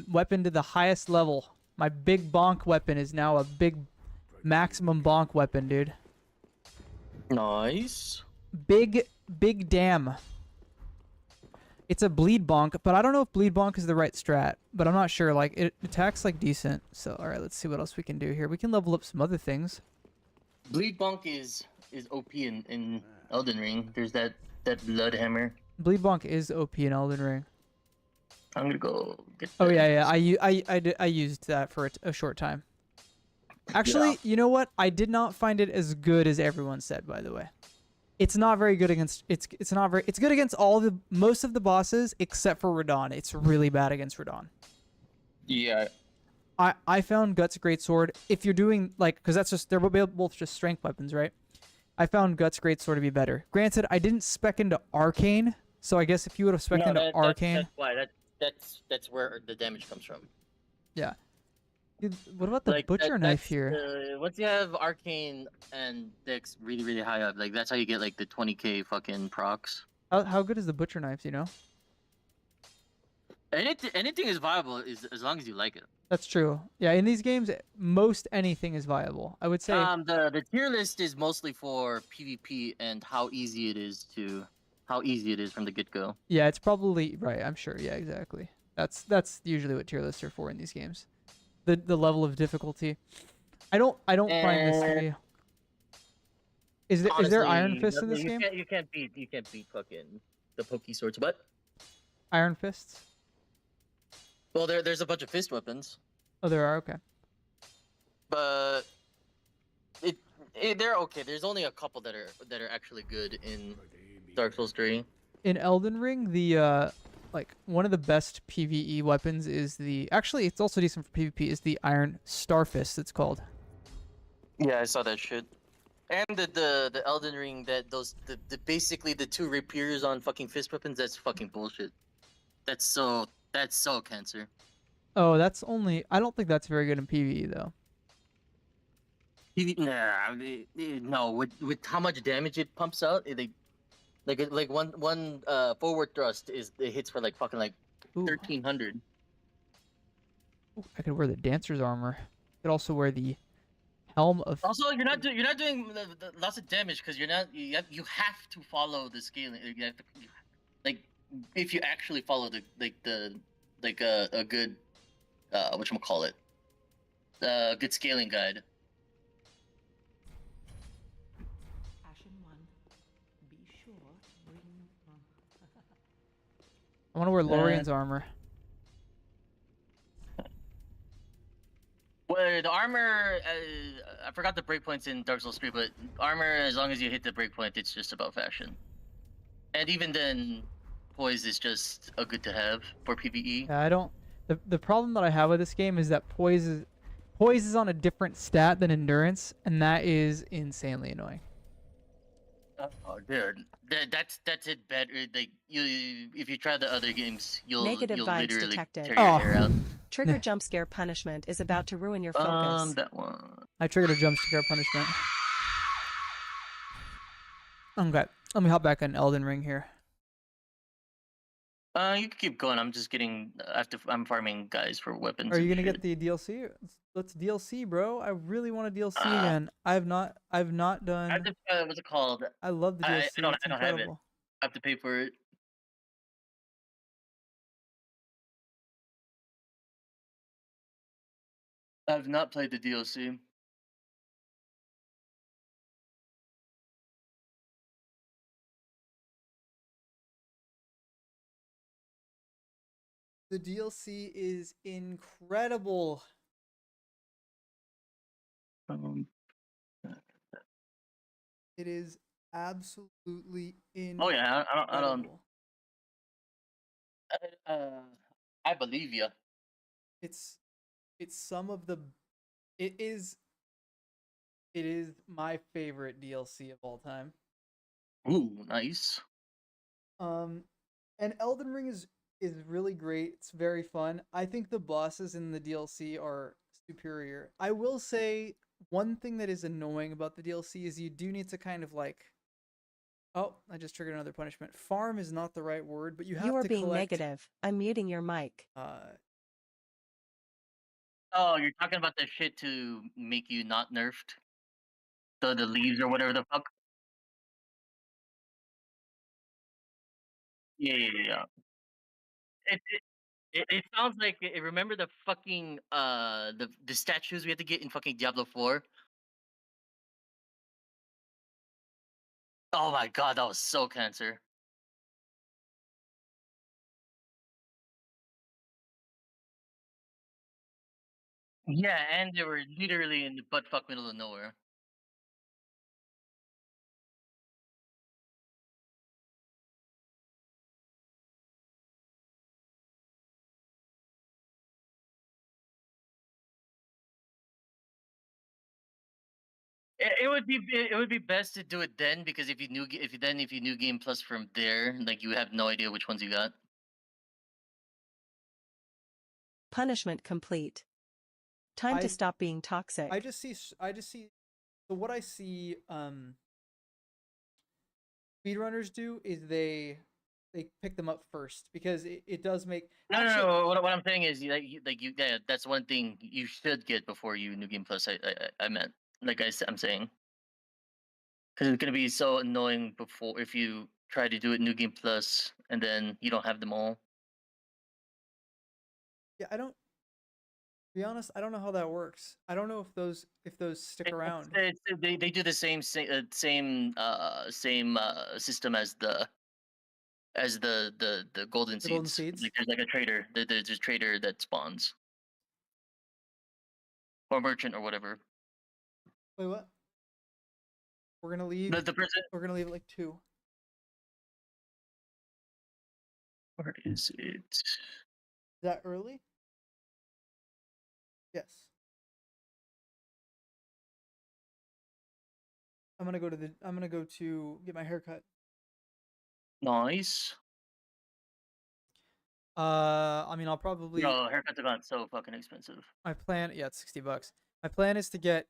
weapon to the highest level. My big bonk weapon is now a big maximum bonk weapon, dude. Nice. Big damn. It's a bleed bonk, but I don't know if bleed bonk is the right strat. But I'm not sure. Like, it attacks like decent. So, all right, let's see what else we can do here. We can level up some other things. Bleed bonk is OP in Elden Ring. There's that blood hammer. Bleed bonk is OP in Elden Ring. I'm gonna go get. Oh that. yeah. I used that for a short time. Actually, Yeah. you know what? I did not find it as good as everyone said. By the way, it's not very good against. It's not very. It's good against most of the bosses except for Radon. It's really bad against Radon. Yeah. I found Guts Greatsword. If you're doing like, because they're both just strength weapons, right? I found Guts Greatsword to be better. Granted, I didn't spec into Arcane, so I guess if you would have spec into Arcane, That's why. That's where the damage comes from. yeah. Dude, what about the Like, butcher knife here? Once you have Arcane and Dex really high up, like that's how you get like the 20k fucking procs. How good is the butcher knife? You know. Anything is viable as long as you like it. That's true. Yeah, in these games, most anything is viable. I would say. The tier list is mostly for PvP and how easy it is from the get go. Yeah, it's probably right. I'm sure. Yeah, exactly. That's usually what tier lists are for in these games. The level of difficulty. I don't find this to be. Is there Iron Fist in this game? You can't beat fucking the Pokey Swords. What? Iron Fists? Well, there's a bunch of fist weapons, Oh, there are. Okay. but they're okay. There's only a couple that are actually good in Dark Souls 3. In Elden Ring, the like one of the best PvE weapons is actually it's also decent for PvP is the Iron Starfist. It's called. Yeah, I saw that shit. And the Elden Ring basically the 2 rapiers on fucking fist weapons. That's fucking bullshit. That's so cancer. Oh, that's only. I don't think that's very good in PvE though. No, with how much damage it pumps out, like one forward thrust it hits for like fucking like Ooh. 1300. Ooh, I could wear the dancer's armor. I could also wear the helm of. Also, you're not doing lots of damage because you have to follow the scaling. You have to, like if you actually follow a good whatchamacallit, good scaling guide. Ashen one, be sure to bring. I want to wear Lorian's armor. Well, the armor, I forgot the breakpoints in Dark Souls 3, but armor, as long as you hit the breakpoint, it's just about fashion. And even then, poise is just a good to have for PvE. Yeah, I don't. The problem that I have with this game is that poise is on a different stat than endurance, and that is insanely annoying. Oh, dude, that's it. Better, like if you try the other games, you'll Negative vibes literally detected. tear your hair out. Trigger jump scare punishment is about to ruin your focus. That one. I triggered a jump scare punishment. Okay, let me hop back on Elden Ring here. You can keep going. I'm just getting. I'm farming guys for weapons. Are you and gonna shit. get the DLC? Let's DLC, bro. I really want a DLC again. I've not done. I have to, what's it called? I love the DLC. I don't It's have it. incredible. I have to pay for it. I've not played the DLC. The DLC is incredible. It is absolutely incredible. Oh yeah, I don't. I believe you. It's some of the it is my favorite DLC of all time. Ooh, nice. And Elden Ring is really great. It's very fun. I think the bosses in the DLC are superior. I will say one thing that is annoying about the DLC is you do need to kind of like, oh, I just triggered another punishment. Farm is not the right word, but you have You are to being collect, negative. I'm muting your mic. Oh, you're talking about the shit to make you not nerfed? The leaves or whatever the fuck? Yeah, yeah, yeah. It sounds like remember the fucking the statues we had to get in fucking Diablo 4? Oh my god, that was so cancer. Yeah, and they were literally in the buttfuck middle of nowhere. It would be best to do it then because if you knew Game Plus from there, like you have no idea which ones you got. Punishment complete. Time to I stop being toxic. I just see so what I see speedrunners do is they pick them up first because it does make No. What I'm saying is yeah, that's one thing you should get before you New Game Plus. I meant I'm saying because it's gonna be so annoying before if you try to do it New Game Plus and then you don't have them all. Yeah, I don't. To be honest, I don't know how that works. I don't know if those stick around. They do the same system as the golden The golden seeds. seeds? Like there's like a trader. There's a trader that spawns or merchant or whatever. Wait, what? We're gonna leave. The person. We're gonna leave at like 2. Where is it? Is that early? Yes. I'm gonna go to get my haircut. Nice. I mean, I'll probably. No, haircuts have gotten so fucking expensive. My plan, yeah, it's $60. My plan is to get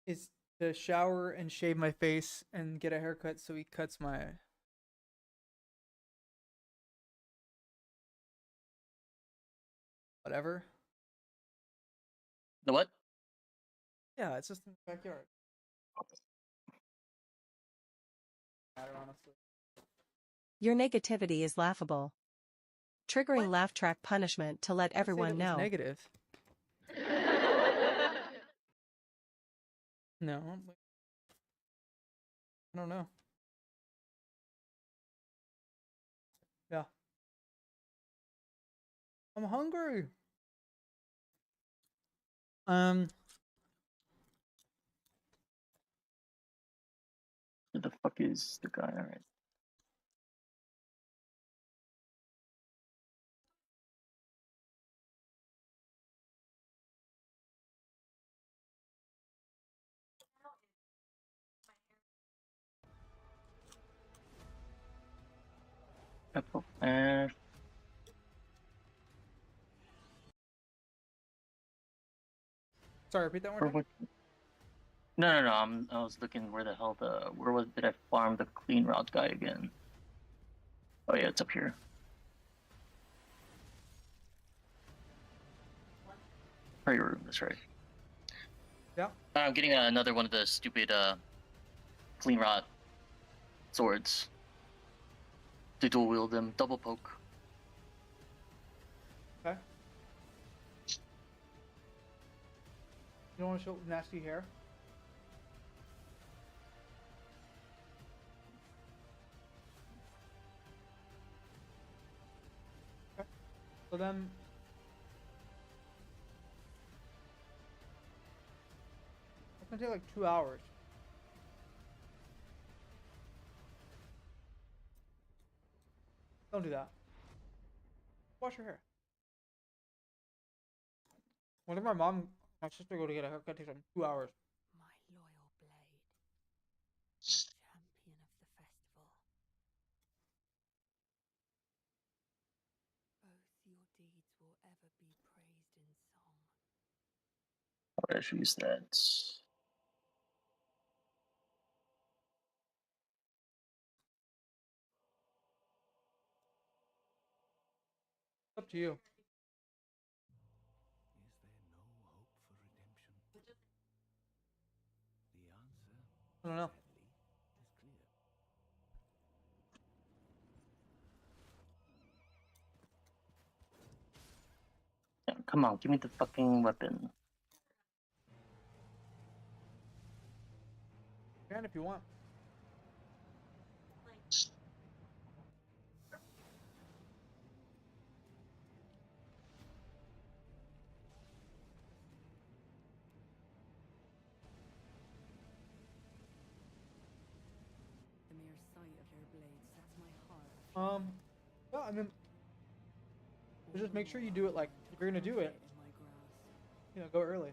is to shower and shave my face and get a haircut so he cuts my. Whatever. The what? Yeah, it's just in the backyard. Matter, honestly. Your negativity is laughable. Triggering laugh track punishment to let everyone know. Negative. No. I don't know. Yeah. I'm hungry. Where the fuck is the guy? Alright. Sorry, repeat that one. No. I was looking where the hell did I farm the clean route guy again? Oh yeah, it's up here. Prayer room, that's right. Yeah. I'm getting another one of the stupid clean rot swords. To dual wield them, double poke. Okay. You don't want to show nasty hair? Okay. So then. It's gonna take like 2 hours. Don't do that. Wash your hair. Whenever my mom, my sister go to get a haircut, it takes them 2 hours. My loyal blade, champion of the festival. Both your deeds will ever be praised in song. I should use that. It's up to you. I don't know. Yeah, come on, give me the fucking weapon. You can if you want. The mere sight of your blade sets my heart. Yeah, I mean, just make sure you do it like if you're gonna do it. In my grasp. You know, go early.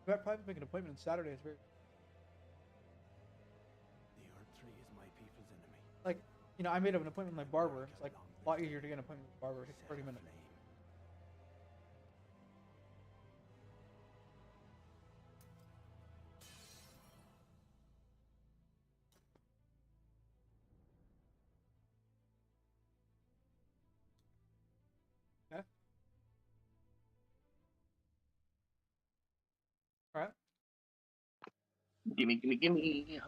You might probably make an appointment on Saturday. It's very The Earth Tree is my people's enemy. like, you know, I made up an appointment with my barber. It's like a lot easier to get an appointment with a barber. It takes 30 minutes. Okay. All right. Gimme, gimme, gimme.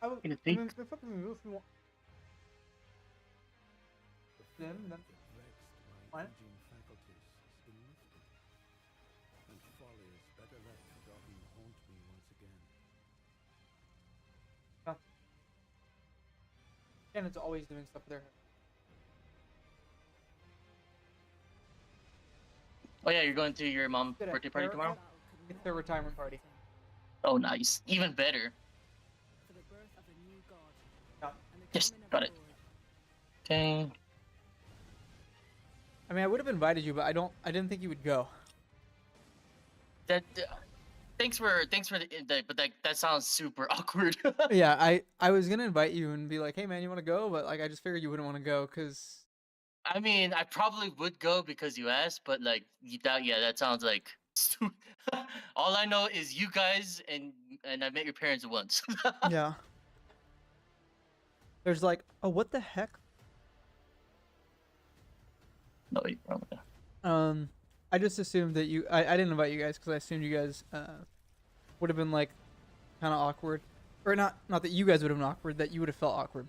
I will. Gonna I take- mean, if you want. Then. Vexed my Fine. aging faculties has been lifted, and follies better left forgotten haunt me once again. Shannon's always doing stuff there. Oh yeah, you're going to your mom's Get a birthday party haircut. tomorrow? It's their retirement party. Oh, nice. Even better. For the birth of a new god. Yeah. And the Yes, coming of got the it. Lord. Okay. I mean, I would have invited you, but I didn't think you would go. That. Thanks for the but that sounds super awkward. Yeah, I was gonna invite you and be like, hey man, you want to go? But like, I just figured you wouldn't want to go because. I mean, I probably would go because you asked, but like that sounds like all I know is you guys and I met your parents once. Yeah. There's like, oh, what the heck? No, wait, wrong way. I just assumed that you. I didn't invite you guys because I assumed you guys would have been like kind of awkward, or not that you guys would have been awkward, that you would have felt awkward.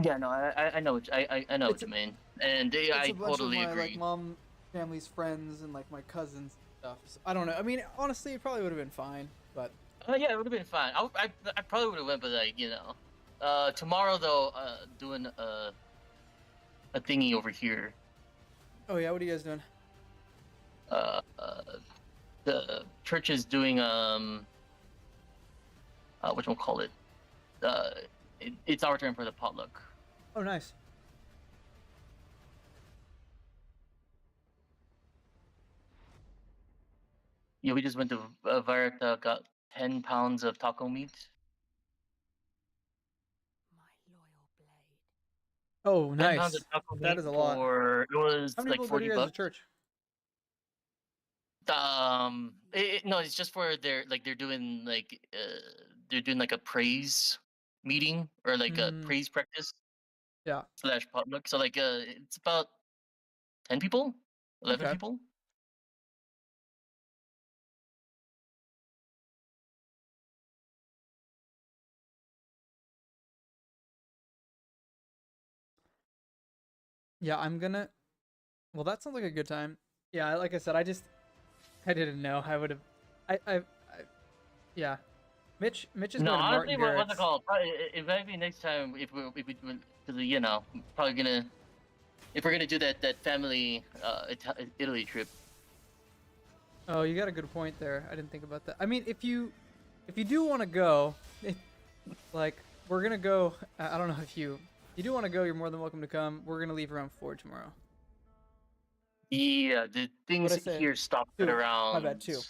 Yeah, no, I know I know what you mean, and I It's a bunch totally of my, agree. like mom, family's friends, and like my cousins and stuff. So, I don't know. I mean, honestly, it probably would have been fine, but Yeah, it would have been fine. I probably would have went, but like tomorrow though, doing a thingy over here. oh yeah, what are you guys doing? The church is doing whatchamacallit, it's our turn for the potluck. Oh, nice. Yeah, we just went to Vareta, got 10 pounds of taco meat. My loyal blade. Oh, 10 pounds nice. of taco That meat is a lot. for it was How many like people go to 40 your guys' bucks. church? No, it's just for their like they're doing like a praise meeting or like a praise practice Yeah. / potluck. So like it's about 10 people, 11 Okay. people. Yeah, I'm gonna. Well, that sounds like a good time. Yeah, like I said, I didn't know. I would have. Yeah. Mitch is No, going to honestly, Martin what's Garrett's. it called? Probably, it might be next time if we because probably gonna if we're gonna do that family Italy trip. Oh, you got a good point there. I didn't think about that. I mean, if you do want to go, like we're gonna go. I don't know if you do want to go. You're more than welcome to come. We're gonna leave around 4 tomorrow. Yeah, the things What'd I say? here stop 2. at around. My bad. 2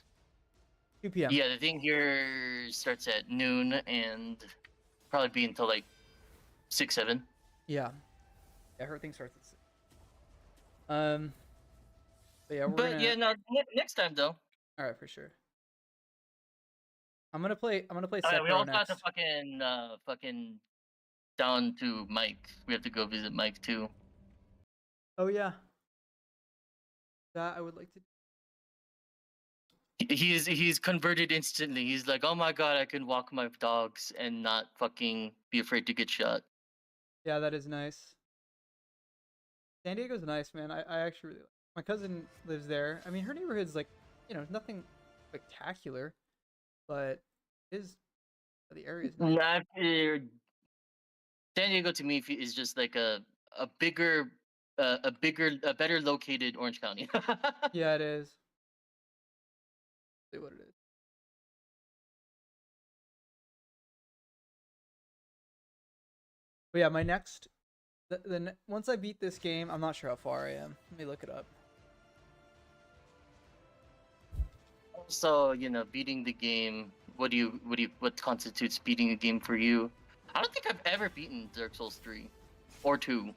p.m. Yeah, the thing here starts at noon and probably be until like 6, 7. Yeah. Yeah, her thing starts at 6. But yeah, we're But gonna... yeah, no. Next time though. All right, for sure. I'm gonna play Oh, yeah, Sekiro we also next. have to fucking down to Mike. We have to go visit Mike too. Oh yeah. That I would like to. He's converted instantly. He's like, oh my god, I can walk my dogs and not fucking be afraid to get shot. Yeah, that is nice. San Diego's nice, man. I actually really. My cousin lives there. I mean, her neighborhood's like, nothing spectacular, but the area is nice. Nah, San Diego to me is just like a better located Orange County. Yeah, it is. See what it is. But yeah, my next, once I beat this game, I'm not sure how far I am. Let me look it up. Also, beating the game. What constitutes beating a game for you? I don't think I've ever beaten Dark Souls 3 or 2.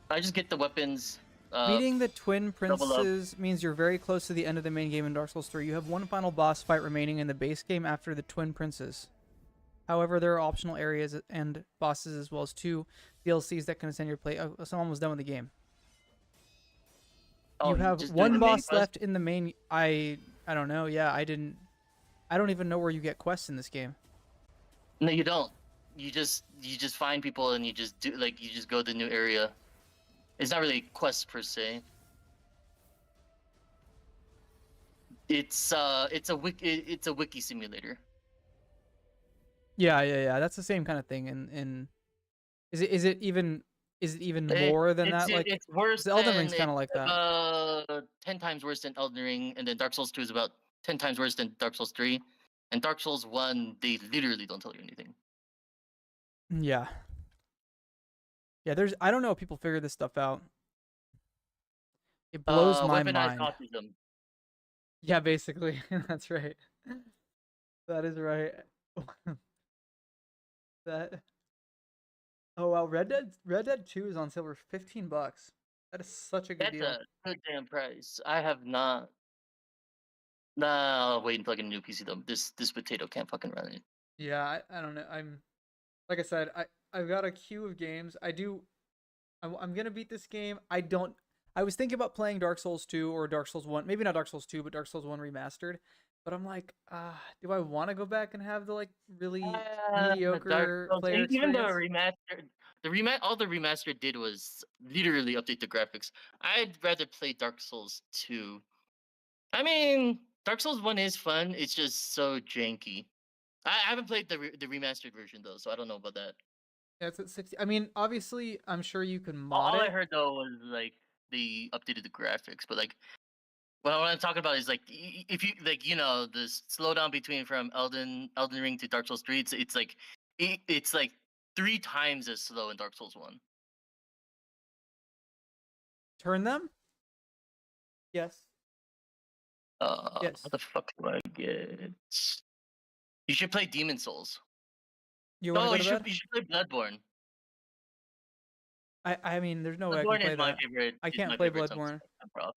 I just get the weapons. Beating the Twin double up. Princes means you're very close to the end of the main game in Dark Souls 3. You have one final boss fight remaining in the base game after the Twin Princes. However, there are optional areas and bosses as well as 2 DLCs that can extend your play. Oh, so I'm almost done with the game. Oh, You have just one doing the main boss quest? left in the main. I don't know. Yeah, I don't even know where you get quests in this game. No, you don't. You just find people and you just go to the new area. It's not really quests per se. It's a wiki simulator. Yeah. That's the same kind of thing. Is it even more than that? Like it's worse. the Elden Ring's kind of like that. 10 times worse than Elden Ring, and then Dark Souls 2 is about 10 times worse than Dark Souls 3, and Dark Souls 1 they literally don't tell you anything. Yeah. Yeah, I don't know if people figure this stuff out. It blows my Weaponized mind. autism. Yeah, basically. That's right. That is right. Oh wow, Red Dead 2 is on sale for $15. That is such a good That's deal. a good damn price. I have not. Nah, I'll wait until I get a new PC though. This potato can't fucking run it. Yeah, I don't know. Like I said, I've got a queue of games. I'm gonna beat this game. I was thinking about playing Dark Souls 2 or Dark Souls 1. Maybe not Dark Souls 2, but Dark Souls 1 remastered. But I'm like, do I want to go back and have the like really mediocre player Even experience? all the remaster did was literally update the graphics. I'd rather play Dark Souls 2. I mean, Dark Souls 1 is fun. It's just so janky. I haven't played the remastered version though, so I don't know about that. Yeah, it's at 60. I mean, obviously, I'm sure you can mod All it. I heard though was like they updated the graphics, but like what I'm talking about is like if you like the slowdown between from Elden Ring to Dark Souls 3, it's like 3 times as slow in Dark Souls 1. Turn them? Yes. Yes. What the fuck do I get? You should play Demon Souls. You want to go to bed? You should play Bloodborne. I mean, there's no way I Bloodborne can play is my that. favorite. I is can't my play favorite Bloodborne. Bro.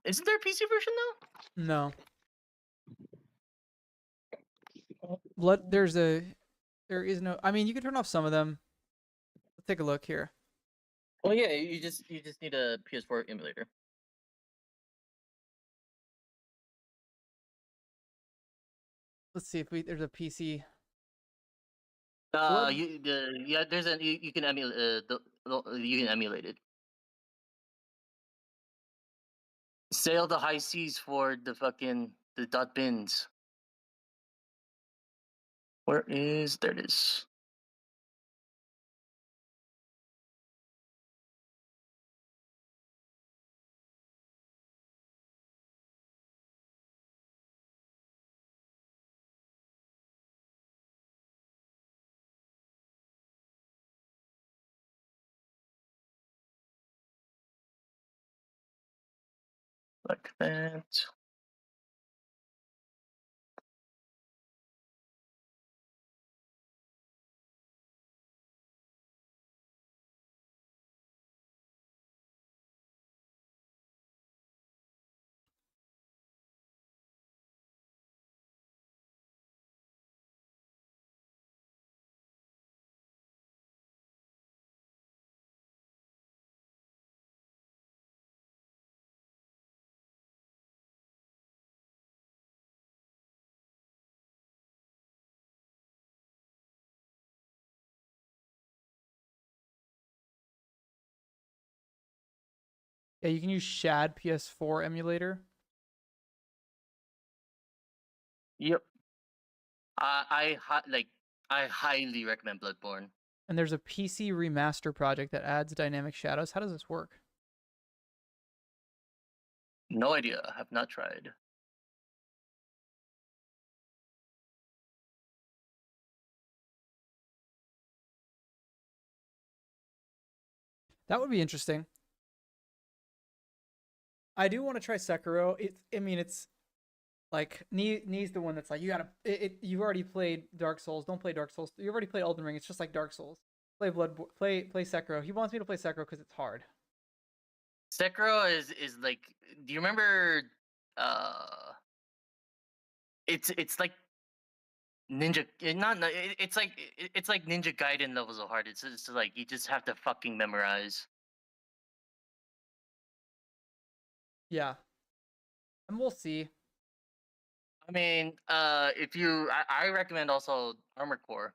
Isn't there a PC version though? No. There is no. I mean, you can turn off some of them. Let's take a look here. Well, yeah, you just need a PS4 emulator. Let's see if there's a PC. There's you can emulate you can emulate it. Sail the high seas for the dot bins. There it is. Like that. Yeah, you can use Shad PS4 emulator. Yep. I highly recommend Bloodborne. And there's a PC remaster project that adds dynamic shadows. How does this work? No idea. I have not tried. That would be interesting. I do want to try Sekiro. It's like Knee's the one that's like, you gotta. You've already played Dark Souls. Don't play Dark Souls. You've already played Elden Ring. It's just like Dark Souls. Play Play Sekiro. He wants me to play Sekiro because it's hard. Sekiro is like. Do you remember? It's like Ninja. It's like Ninja Gaiden levels of hard. It's like you just have to fucking memorize. Yeah. And we'll see. I mean, if you, I recommend also Armored Core,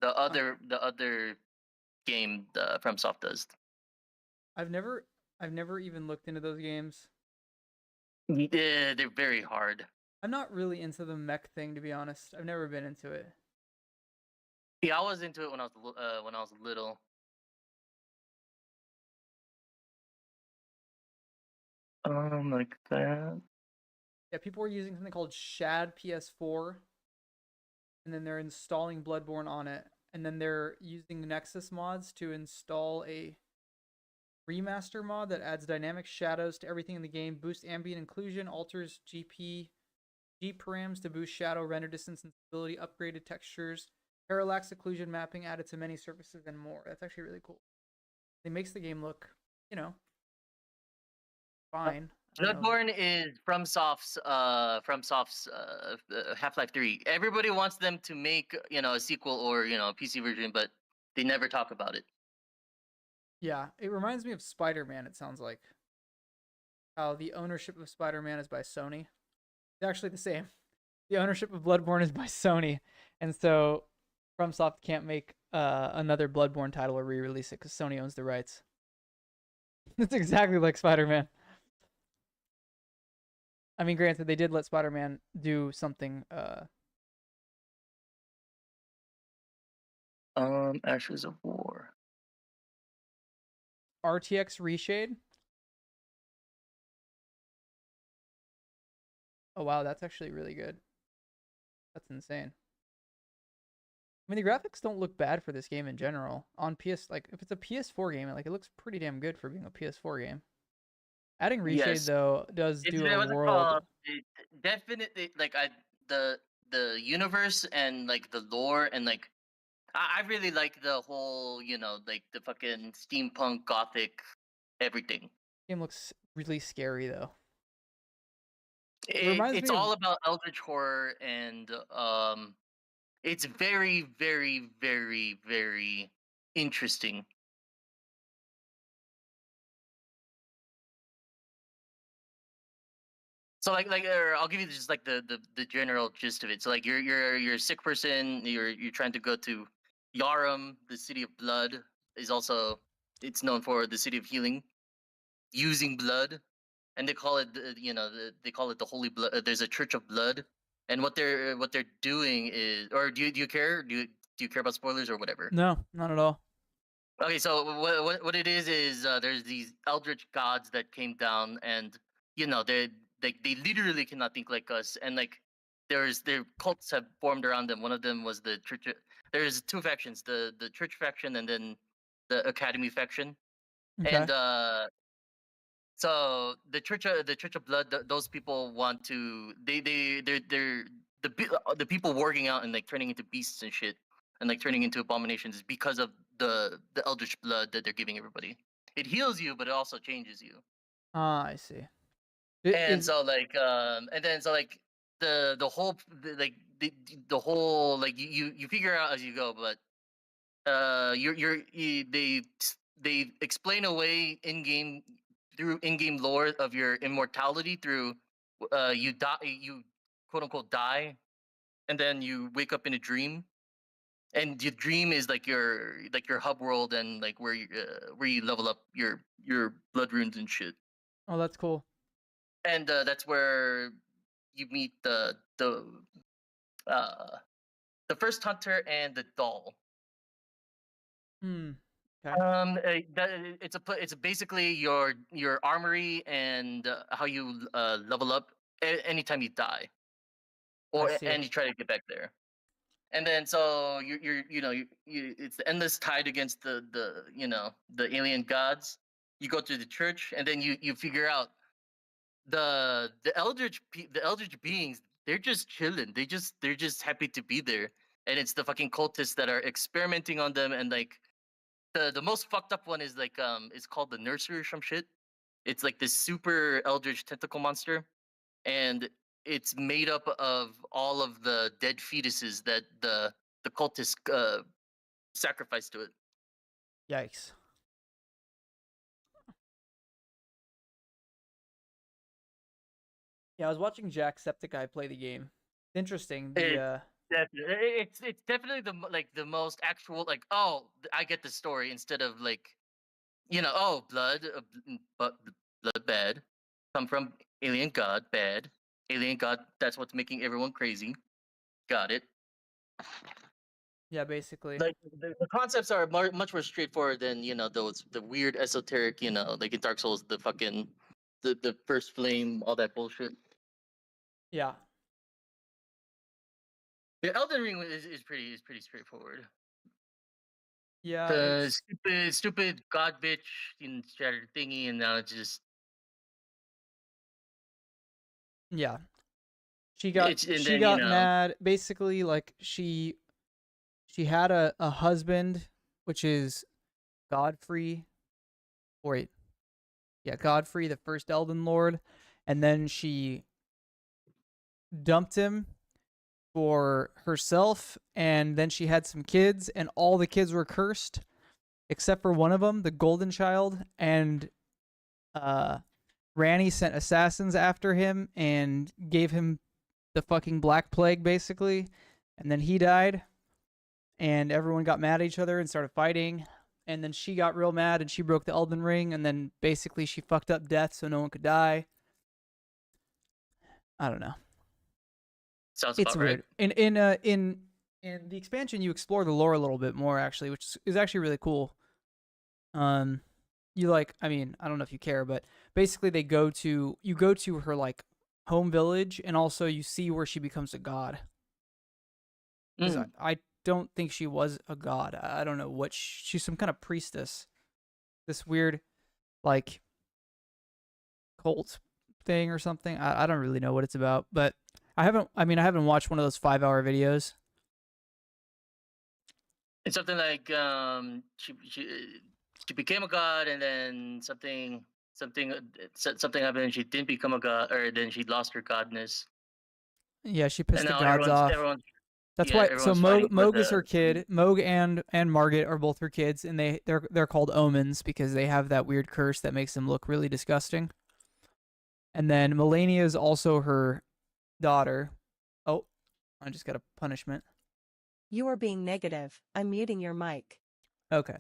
the other game FromSoft does. I've never even looked into those games. Yeah, they're very hard. I'm not really into the mech thing, to be honest. I've never been into it. Yeah, I was into it when I was little. Like that. Yeah, people are using something called Shad PS4, and then they're installing Bloodborne on it, and then they're using Nexus mods to install a remaster mod that adds dynamic shadows to everything in the game, boosts ambient occlusion, alters G params to boost shadow render distance and stability, upgraded textures, parallax occlusion mapping added to many surfaces, and more. That's actually really cool. It makes the game look, fine. Bloodborne is FromSoft's Half-Life 3. Everybody wants them to make, a sequel or, a PC version, but they never talk about it. Yeah, it reminds me of Spider-Man, it sounds like. How the ownership of Spider-Man is by Sony. It's actually the same. The ownership of Bloodborne is by Sony, and so FromSoft can't make another Bloodborne title or re-release it because Sony owns the rights. It's exactly like Spider-Man. I mean, granted, they did let Spider-Man do something. Ashes of War. RTX Reshade. Oh wow, that's actually really good. That's insane. I mean, the graphics don't look bad for this game in general. On PS, like if it's a PS4 game, it looks pretty damn good for being a PS4 game. Adding Reshade though does do a world. Definitely, like the universe and like the lore and like I really like the whole, like the fucking steampunk gothic everything. Game looks really scary though. It's all about eldritch horror and it's very, very, very, very interesting. So I'll give you just like the general gist of it. So like you're a sick person. You're trying to go to Yharnam, the city of blood. It's known for the city of healing, using blood, and they call it they call it the holy blood. There's a church of blood, and what they're doing is, or do you care? Do you care about spoilers or whatever? No, not at all. Okay, so what it is there's these eldritch gods that came down, and they literally cannot think like us, and like their cults have formed around them. One of them was the church. There's two factions: the church faction and then the academy faction. Okay. And So the Church of Blood, those people want to they're the people working out and like turning into beasts and shit and like turning into abominations is because of the Eldritch Blood that they're giving everybody. It heals you, but it also changes you. Ah, I see. And so like and then so like the whole the whole like you figure out as you go, but they explain away in game through in-game lore of your immortality through you die, you quote unquote die, and then you wake up in a dream, and your dream is like your hub world and like where you level up your blood runes and shit. Oh, that's cool. And that's where you meet the first hunter and the doll. Hmm. It's basically your armory and how you level up anytime you die, or see. and you try to get back there. And then so you it's the endless tide against the alien gods. You go to the church, and then you figure out the eldritch beings. They're just chilling. They're just happy to be there, and it's the fucking cultists that are experimenting on them. And like the most fucked up one is like it's called the nursery or some shit. It's like this super eldritch tentacle monster, and it's made up of all of the dead fetuses that the cultists sacrificed to it. Yikes. Yeah, I was watching Jacksepticeye play the game. Interesting. It's definitely the most actual like, oh, I get the story, instead of like, oh, blood bad, come from alien god, bad alien god, that's what's making everyone crazy. Got it. Yeah, basically. Like the concepts are much more straightforward than those the weird esoteric, like in Dark Souls, the fucking the first flame, all that bullshit. Yeah. The Elden Ring is pretty straightforward. Yeah. The stupid god bitch in strategy thingy, and now it's just Yeah. She got mad. Basically, like she had a husband, which is Godfrey. Wait. Yeah, Godfrey, the first Elden Lord, and then she dumped him for herself, and then she had some kids, and all the kids were cursed except for one of them, the golden child, and Ranni sent assassins after him and gave him the fucking Black Plague, basically, and then he died, and everyone got mad at each other and started fighting, and then she got real mad and she broke the Elden Ring, and then basically she fucked up death so no one could die. I don't know. Sounds It's about weird. right. In the expansion, you explore the lore a little bit more, actually, which is actually really cool. You like, I mean, I don't know if you care, but basically you go to her like home village, and also you see where she becomes a god. 'Cause I don't think she was a god. I don't know what she's some kind of priestess. This weird, like, cult thing or something. I don't really know what it's about, but I haven't watched one of those 5-hour videos. It's something like she became a god, and then something happened, and she didn't become a god, or then she lost her godness. Yeah, she pissed And the now gods off. That's why. So Moog is her kid. Moog and Margit are both her kids, and they're called omens because they have that weird curse that makes them look really disgusting. And then Melania is also her daughter. Oh, I just got a punishment. You are being negative. I'm muting your mic. Okay.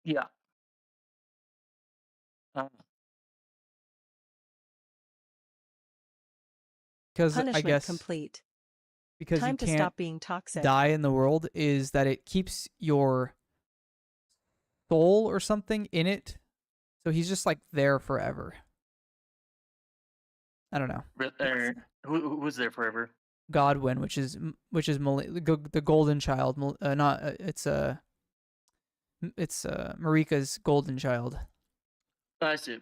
Yeah. Uh, Because I Punishment guess complete. because you Time to can't stop being toxic. die in the world is that it keeps your soul or something in it. So he's just like there forever. I don't know. who's there forever? Godwin, which is the golden child. Not it's Marika's golden child. I see.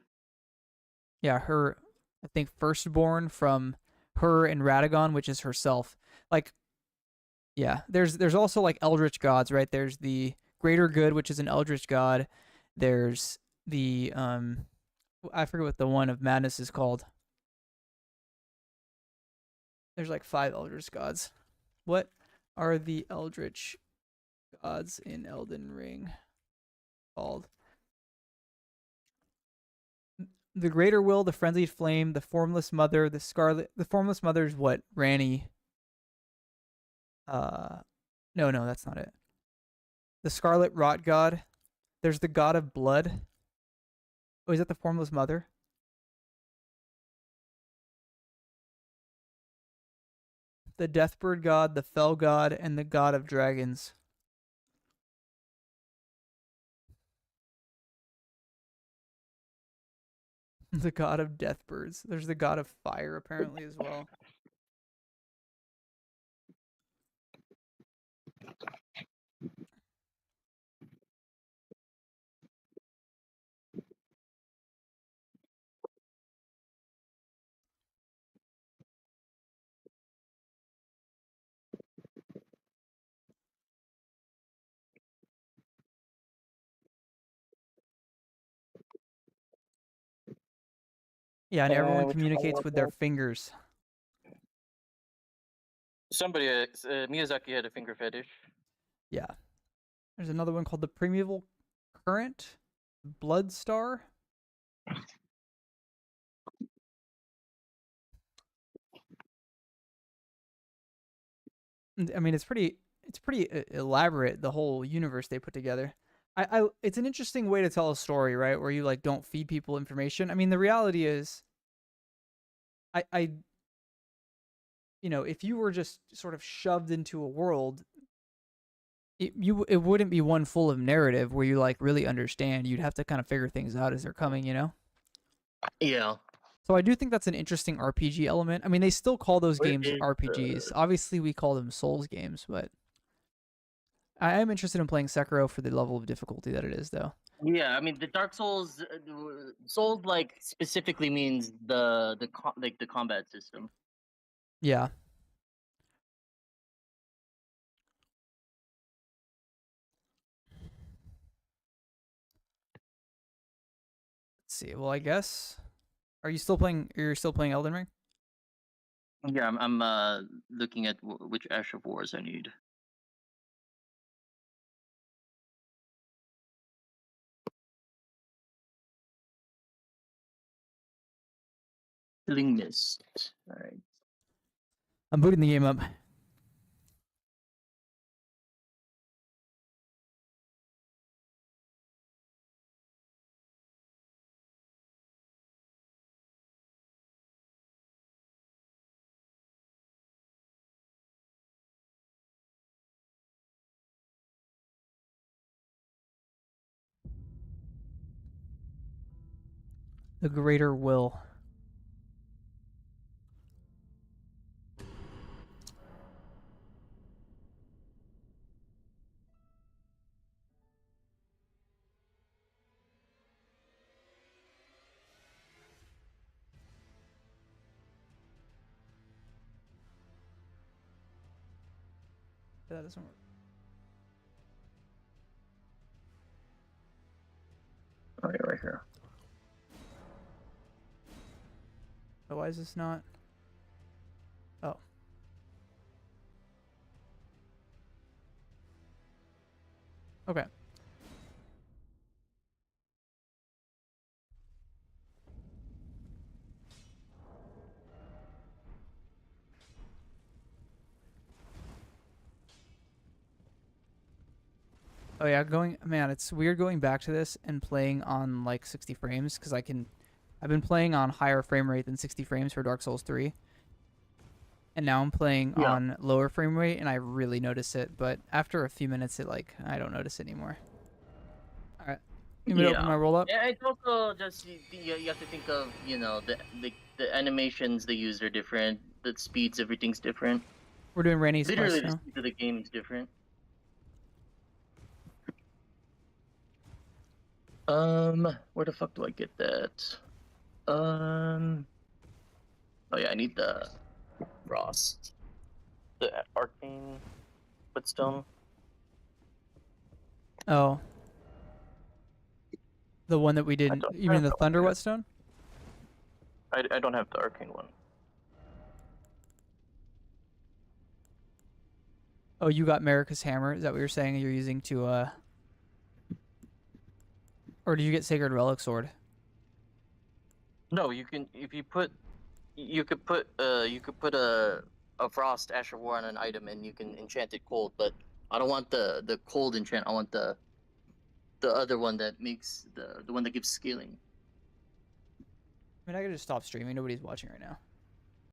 Yeah, her, I think, firstborn from her and Radagon, which is herself. Like, yeah, there's also like eldritch gods, right? There's the greater good, which is an eldritch god. There's the I forget what the one of madness is called. There's like 5 eldritch gods. What are the eldritch gods in Elden Ring called? The greater will, the frenzied flame, the formless mother, the scarlet. The formless mother is what? Ranni. No, that's not it. The scarlet rot god. There's the god of blood. Oh, is that the formless mother? The deathbird god, the fell god, and the god of dragons. The god of deathbirds. There's the god of fire apparently as well. Yeah, and everyone Which one communicates was with their that? fingers. Somebody, Miyazaki had a finger fetish. Yeah. There's another one called the Primeval Current, Blood Star. I mean, it's pretty elaborate, the whole universe they put together. It's an interesting way to tell a story, right? Where you like don't feed people information. I mean, the reality is, you know, if you were just sort of shoved into a world, it wouldn't be one full of narrative where you like really understand. You'd have to kind of figure things out as they're coming, you know? Yeah. So I do think that's an interesting RPG element. I mean, they still call those Where games is RPGs. Obviously, we call them Souls games, but I am interested in playing Sekiro for the level of difficulty that it is, though. Yeah, I mean the Dark Souls, Souls like specifically means the combat system. Yeah. Let's see. Well, I guess. Are you still playing? You're still playing Elden Ring? Yeah, I'm looking at which Ash of Wars I need. Killing Mist. All right. I'm booting the game up. The Greater Will. That doesn't work. Oh, yeah, right here. Oh, why is this not? Oh. Okay. Oh yeah, man, it's weird going back to this and playing on like 60 frames because I've been playing on higher frame rate than 60 frames for Dark Souls 3. And now I'm playing on lower frame rate and I really notice it, but after a few minutes I don't notice it anymore. All right. You want me to open my roll up? Yeah, it's also just you have to think of, you know, the animations they use are different, the speeds, everything's different. We're doing Rainey's Literally, quest the now. speed of the game is different. Where the fuck do I get that? Oh yeah, I need the Frost, the Arcane Whetstone. Oh. The one that we didn't. You mean the Thunder Whetstone? I don't have the Arcane one. Oh, you got Marika's Hammer? Is that what you're saying you're using to, Or did you get Sacred Relic Sword? No, you can, if you put, you could put a Frost Asher War on an item and you can enchant it cold, but I don't want the cold enchant, I want the other one that makes, the one that gives scaling. I mean, I could just stop streaming. Nobody's watching right now.